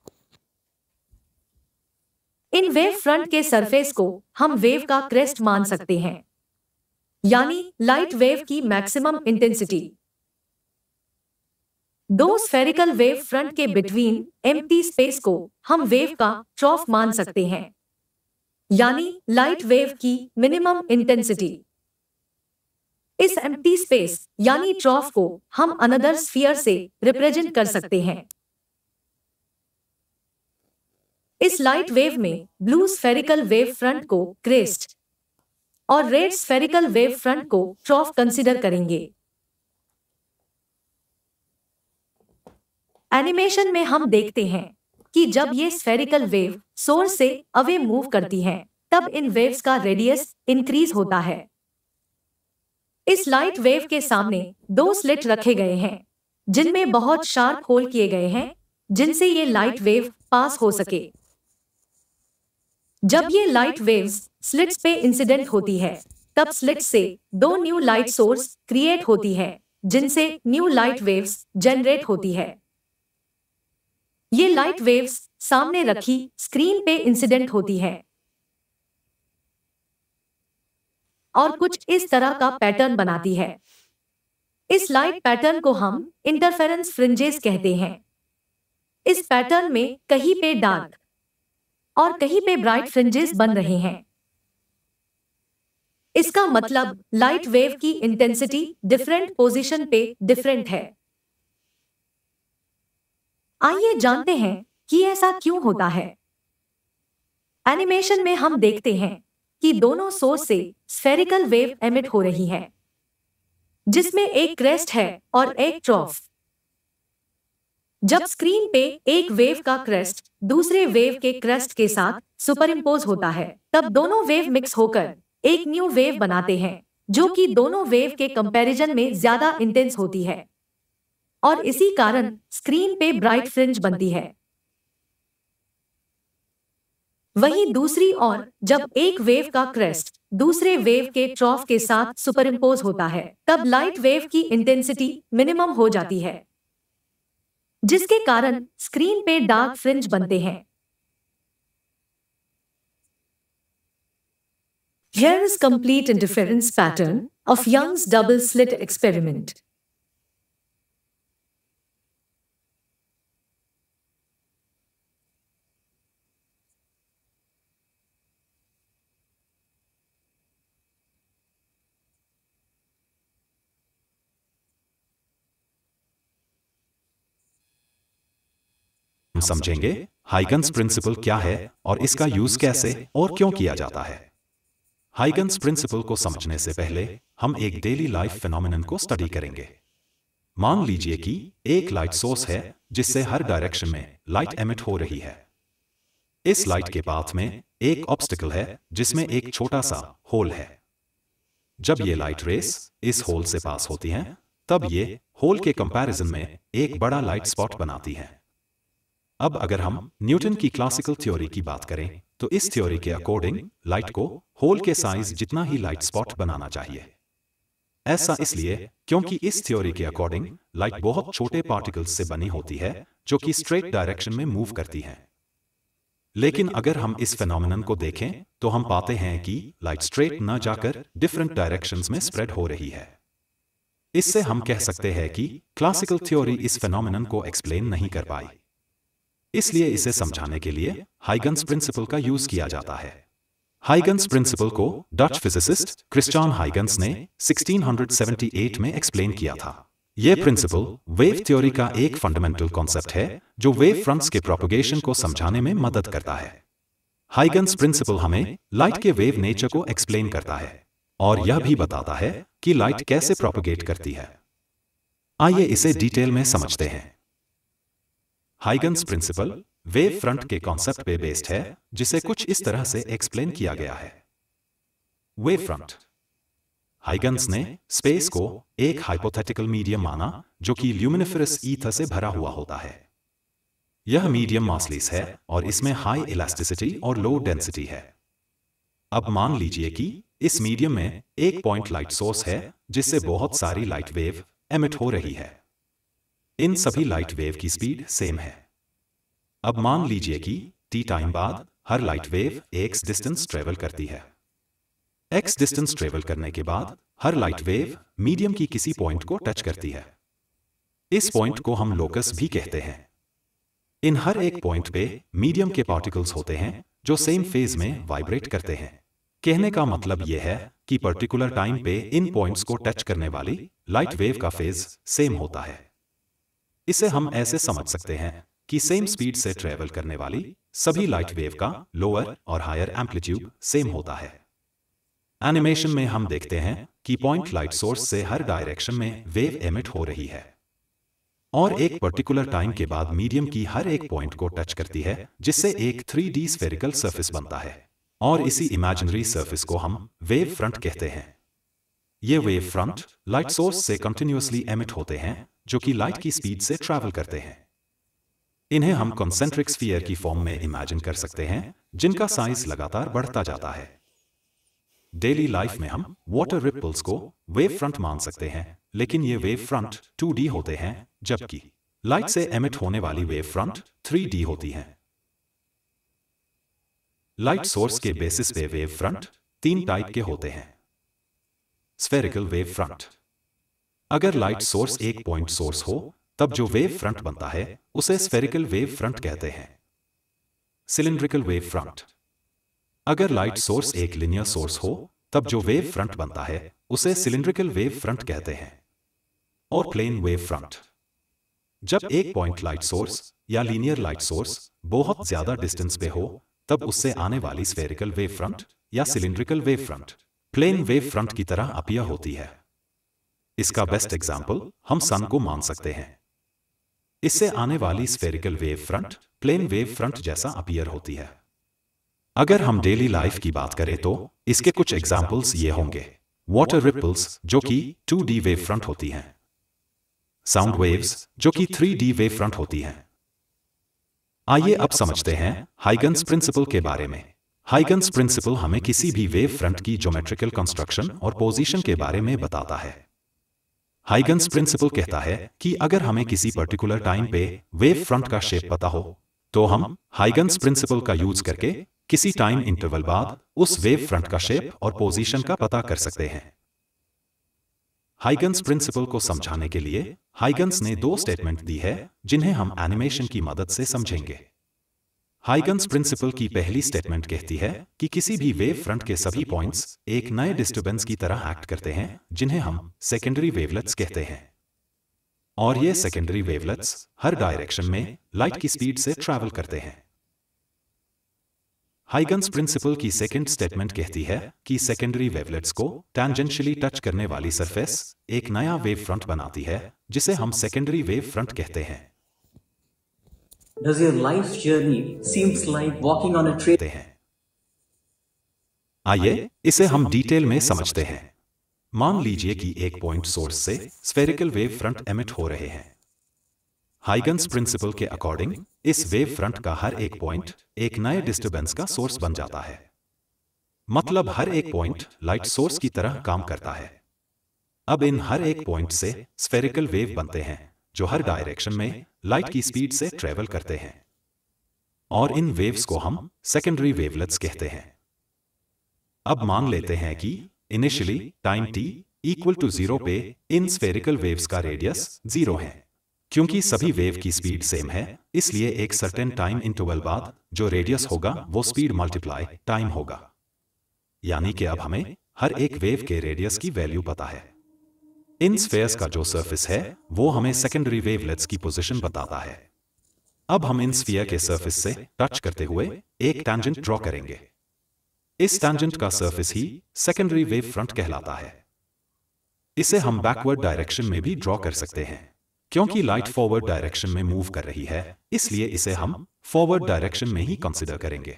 इन वेव फ्रंट के सरफेस को हम वेव का क्रेस्ट मान सकते हैं, यानी लाइट वेव की मैक्सिमम इंटेंसिटी। दो स्फेरिकल वेव फ्रंट के बिटवीन एम्प्टी स्पेस को हम वेव का ट्रॉफ मान सकते हैं, यानी लाइट वेव की मिनिमम इंटेंसिटी। इस एम्प्टी स्पेस यानी ट्रॉफ को हम अनदर स्फीयर से रिप्रेजेंट कर सकते हैं। इस लाइट वेव में ब्लू स्फेरिकल वेव फ्रंट को क्रेस्ट और रेड स्फेरिकल वेव फ्रंट को ट्रॉफ कंसीडर करेंगे। एनिमेशन में हम देखते हैं कि जब ये स्फेरिकल वेव सोर्स से अवे मूव करती हैं, तब इन वेव्स का रेडियस इंक्रीज होता है। इस लाइट वेव के सामने 2 स्लिट रखे गए हैं जिनमें बहुत शार्प होल किए गए हैं जिनसे ये लाइट वेव पास हो सके। जब ये लाइट वेव्स स्लिट्स पे इंसिडेंट होती है, तब स्लिट्स से 2 न्यू लाइट सोर्स क्रिएट होती है जिनसे न्यू लाइट वेव्स जनरेट होती है। ये लाइट वेव्स सामने रखी स्क्रीन पे इंसिडेंट होती है और कुछ इस तरह का पैटर्न बनाती है। इस लाइट पैटर्न को हम इंटरफेरेंस फ्रिंजेस कहते हैं। इस पैटर्न में कहीं पे डार्क और कहीं पे ब्राइट फ्रिंजेस बन रहे हैं। इसका मतलब लाइट वेव की इंटेंसिटी डिफरेंट पोजीशन पे डिफरेंट है। आइए जानते हैं कि ऐसा क्यों होता है। एनिमेशन में हम देखते हैं कि दोनों सोर्स से स्फेरिकल वेव एमिट हो रही है, जिसमें एक क्रेस्ट है और एक ट्रॉफ। जब स्क्रीन पे एक वेव का क्रेस्ट दूसरे वेव के क्रेस्ट के साथ सुपरइम्पोज होता है, तब दोनों वेव मिक्स होकर एक न्यू वेव बनाते हैं जो कि दोनों वेव के कंपैरिजन में ज्यादा इंटेंस होती है और इसी कारण स्क्रीन पे ब्राइट फ्रिंज बनती है। वहीं दूसरी ओर जब एक वेव का क्रेस्ट दूसरे वेव के ट्रॉफ के साथ सुपरइम्पोज होता है, तब लाइट वेव की इंटेंसिटी मिनिमम हो जाती है, जिसके कारण स्क्रीन पे डार्क फ्रिंज बनते हैं। Here is complete interference pattern of Young's double slit experiment. हम समझेंगे हाइगन्स प्रिंसिपल क्या है और इसका यूज कैसे और क्यों किया जाता है। हाइगन्स प्रिंसिपल को समझने से पहले हम एक डेली लाइफ फिनोमेनन को स्टडी करेंगे। मान लीजिए कि एक लाइट सोर्स है जिससे हर डायरेक्शन में लाइट एमिट हो रही है। इस लाइट के पाथ में एक ऑब्स्टिकल है जिसमें एक छोटा सा होल है। जब ये लाइट रेस इस होल से पास होती हैं, तब ये होल के कंपैरिजन में एक बड़ा लाइट स्पॉट बनाती हैं। अब अगर हम न्यूटन की क्लासिकल थ्योरी की बात करें, तो इस थ्योरी के अकॉर्डिंग लाइट को होल के साइज जितना ही लाइट स्पॉट बनाना चाहिए। ऐसा इसलिए क्योंकि इस थ्योरी के अकॉर्डिंग लाइट बहुत छोटे पार्टिकल्स से बनी होती है जो कि स्ट्रेट डायरेक्शन में मूव करती हैं। लेकिन अगर हम इस फिनोमेनन को देखें तो हम पाते हैं कि लाइट स्ट्रेट न जाकर डिफरेंट डायरेक्शंस में स्प्रेड हो रही है। इससे हम कह सकते हैं कि क्लासिकल थ्योरी इस फिनोमेनन को एक्सप्लेन नहीं कर पाई। इसलिए इसे समझाने के लिए हाइगन्स प्रिंसिपल का यूज किया जाता है। हाइगन्स प्रिंसिपल को डच फिजिसिस्ट क्रिस्टियन हाइगन्स ने 1678 में एक्सप्लेन किया था। यह प्रिंसिपल वेव थ्योरी का एक फंडामेंटल कॉन्सेप्ट है जो वेव फ्रंट्स के प्रोपगेशन को समझाने में मदद करता है। हाइगन्स प्रिंसिपल हमें लाइट के वेव नेचर को एक्सप्लेन करता है और यह भी बताता है कि लाइट कैसे प्रोपगेट करती है। आइए इसे डिटेल में समझते हैं। हाइगन्स प्रिंसिपल वेव फ्रंट के कॉन्सेप्ट पे बेस्ड है, जिसे कुछ इस तरह से एक्सप्लेन किया गया है। Wave front. हाइगन्स ने स्पेस को एक हाइपोथेटिकल मीडियम माना जो कि ल्यूमिनिफरस ईथर से भरा हुआ होता है। यह मीडियम मासलेस है और इसमें हाई इलास्टिसिटी और लो डेंसिटी है। अब मान लीजिए कि इस मीडियम में एक पॉइंट लाइट सोर्स है जिससे बहुत सारी लाइट वेव एमिट हो रही है। इन सभी लाइट वेव की स्पीड सेम है। अब मान लीजिए कि t टाइम बाद हर light wave x distance travel करती है। x डिस्टेंस ट्रेवल करने के बाद हर लाइट वेव मीडियम की किसी पॉइंट को टच करती है। इस पॉइंट को हम लोकस भी कहते हैं। इन हर एक पॉइंट पे मीडियम के पार्टिकल्स होते हैं जो सेम फेज में वाइब्रेट करते हैं। कहने का मतलब यह है कि पर्टिकुलर टाइम पे इन पॉइंट्स को टच करने वाली लाइट वेव का फेज सेम होता है। इसे हम ऐसे समझ सकते हैं कि सेम स्पीड से ट्रेवल करने वाली सभी लाइट वेव का लोअर और हायर एम्पलीट्यूड सेम होता है। एनिमेशन में हम देखते हैं कि पॉइंट लाइट सोर्स से हर डायरेक्शन में वेव एमिट हो रही है और एक पर्टिकुलर टाइम के बाद मीडियम की हर एक पॉइंट को टच करती है, जिससे एक 3D स्फेरिकल सरफेस बनता है और इसी इमेजिनरी सरफेस को हम वेव फ्रंट कहते हैं। ये वेव फ्रंट लाइट सोर्स से कंटिन्यूअसली एमिट होते हैं जो कि लाइट की स्पीड से ट्रैवल करते हैं। इन्हें हम कॉन्सेंट्रिक स्फीयर की फॉर्म में इमेजिन कर सकते हैं जिनका साइज लगातार बढ़ता जाता है। डेली लाइफ में हम वाटर रिपल्स को वेव फ्रंट मान सकते हैं, लेकिन ये वेव फ्रंट 2D होते हैं जबकि लाइट से एमिट होने वाली वेव फ्रंट 3D होती हैं। लाइट सोर्स के बेसिस पे वेव फ्रंट 3 टाइप के होते हैं। Spherical wave front. अगर लाइट सोर्स एक पॉइंट सोर्स हो तब जो वेव फ्रंट बनता है उसे स्फेरिकल वेव फ्रंट कहते हैं। Cylindrical wave front. अगर लाइट सोर्स एक लिनियर सोर्स हो तब जो वेव फ्रंट बनता है उसे सिलिंड्रिकल वेव फ्रंट कहते हैं। और प्लेन वेव फ्रंट। जब एक पॉइंट लाइट सोर्स या लीनियर लाइट सोर्स बहुत ज्यादा डिस्टेंस पे हो तब उससे आने वाली स्फेरिकल वेव फ्रंट या cylindrical wave front plane wave front की तरह अपीयर होती है। इसका बेस्ट एग्जाम्पल हम सन को मान सकते हैं। इससे आने वाली spherical wave front plane wave front जैसा अपीयर होती है। अगर हम डेली लाइफ की बात करें तो इसके कुछ एग्जाम्पल्स ये होंगे। वाटर रिपल्स जो कि 2D वेव फ्रंट होती हैं। साउंड वेव्स जो कि 3D वेव फ्रंट होती हैं। आइए अब समझते हैं हाइगन्स प्रिंसिपल के बारे में। हाइगन्स प्रिंसिपल हमें किसी भी वेव फ्रंट की ज्योमेट्रिकल कंस्ट्रक्शन और पोजीशन के बारे में बताता है। हाइगन्स प्रिंसिपल कहता है कि अगर हमें किसी पर्टिकुलर टाइम पे वेव फ्रंट का शेप पता हो तो हम हाइगन्स प्रिंसिपल का यूज करके किसी टाइम इंटरवल बाद उस वेव फ्रंट का शेप और पोजीशन का पता कर सकते हैं। हाइगन्स प्रिंसिपल को समझाने के लिए हाइगन्स ने 2 स्टेटमेंट दी है जिन्हें हम एनिमेशन की मदद से समझेंगे। हाइगन्स प्रिंसिपल की पहली स्टेटमेंट कहती है कि किसी भी वेव फ्रंट के सभी पॉइंट्स एक नए डिस्टर्बेंस की तरह एक्ट करते हैं जिन्हें हम सेकेंडरी वेवलेट्स कहते हैं। और ये सेकेंडरी वेवलेट्स हर डायरेक्शन में लाइट की स्पीड से ट्रैवल करते हैं। हाइगन्स प्रिंसिपल की सेकंड स्टेटमेंट कहती है कि सेकेंडरी वेवलेट्स को टैंजेंशियली टच करने वाली सरफेस एक नया वेव फ्रंट बनाती है जिसे हम सेकेंडरी वेव फ्रंट कहते हैं। Does your life journey seems like walking on a trail? आइए इसे हम डिटेल में समझते हैं। मान लीजिए कि एक पॉइंट सोर्स से स्फेरिकल वेव फ्रंट एमिट हो रहे हैं। हाइगन्स प्रिंसिपल के अकॉर्डिंग इस वेव फ्रंट का हर एक पॉइंट एक नए डिस्टर्बेंस का सोर्स बन जाता है। मतलब हर एक पॉइंट लाइट सोर्स की तरह काम करता है। अब इन हर एक पॉइंट से स्फेरिकल वेव बनते हैं जो हर डायरेक्शन में लाइट की स्पीड से ट्रेवल करते हैं और इन वेव्स को हम सेकेंडरी वेवलेट्स कहते हैं। अब मान लेते हैं कि initially time t equal to 0 पे इन स्फेरिकल वेव्स का रेडियस 0 है। क्योंकि सभी वेव की स्पीड सेम है इसलिए एक सर्टेन टाइम इंटरवल बाद जो रेडियस होगा वो स्पीड मल्टीप्लाई टाइम होगा। यानी कि अब हमें हर एक वेव के रेडियस की वैल्यू पता है। इन स्फेयर्स का जो सरफेस है वो हमें सेकेंडरी वेवलेट्स की पोजीशन बताता है। अब हम इन स्फीयर के सरफेस से टच करते हुए एक टैंजेंट ड्रॉ करेंगे। इस टैंजेंट का सरफेस ही सेकेंडरी वेव फ्रंट कहलाता है। इसे हम बैकवर्ड डायरेक्शन में भी ड्रॉ कर सकते हैं। क्योंकि लाइट फॉरवर्ड डायरेक्शन में मूव कर रही है, इसलिए इसे हम फॉरवर्ड डायरेक्शन में ही कंसीडर करेंगे।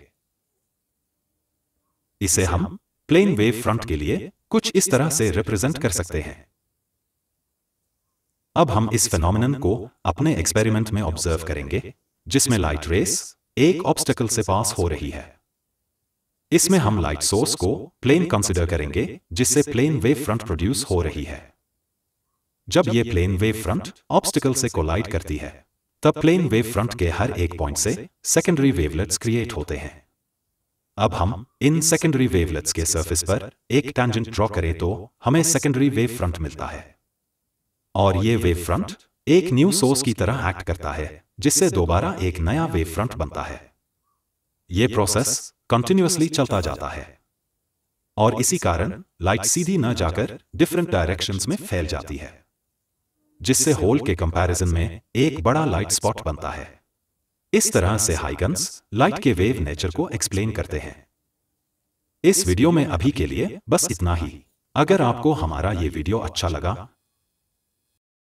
इसे हम प्लेन वेव फ्रंट के लिए कुछ इस तरह से रिप्रेजेंट कर सकते हैं। अब हम इस फेनोमेनन को अपने एक्सपेरिमेंट में ऑब्जर्व करेंगे, जिसमें लाइट रेस एक ऑब्स्टेकल से पास हो रही है। इसमें हम लाइट सोर्स को प्लेन कंसीडर करेंगे, जिससे प्लेन वेव फ्रंट प्रोड्यूस हो रही है। जब ये प्लेन वेव फ्रंट ऑब्स्टेकल से कोलाइड करती है, तब प्लेन वेव फ्रंट के हर एक पॉइंट से सेकेंडरी वेवलेट्स क्रिएट होते हैं। अब हम इन सेकेंडरी वेवलेट्स के सरफेस पर एक टैंजेंट ड्रॉ करें तो हमें सेकेंडरी वेव फ्रंट मिलता है। और ये वेव फ्रंट एक न्यू सोर्स की तरह एक्ट करता है, जिससे दोबारा एक नया वेव फ्रंट बनता है। ये प्रोसेस कंटिन्यूअसली चलता जाता है और इसी कारण लाइट सीधी न जाकर डिफरेंट डायरेक्शंस में फैल जाती है, जिससे होल के कंपैरिजन में एक बड़ा लाइट स्पॉट बनता है। इस तरह से हाइगन्स लाइट के वेव नेचर को एक्सप्लेन करते हैं। इस वीडियो में अभी के लिए बस इतना ही। अगर आपको हमारा ये वीडियो अच्छा लगा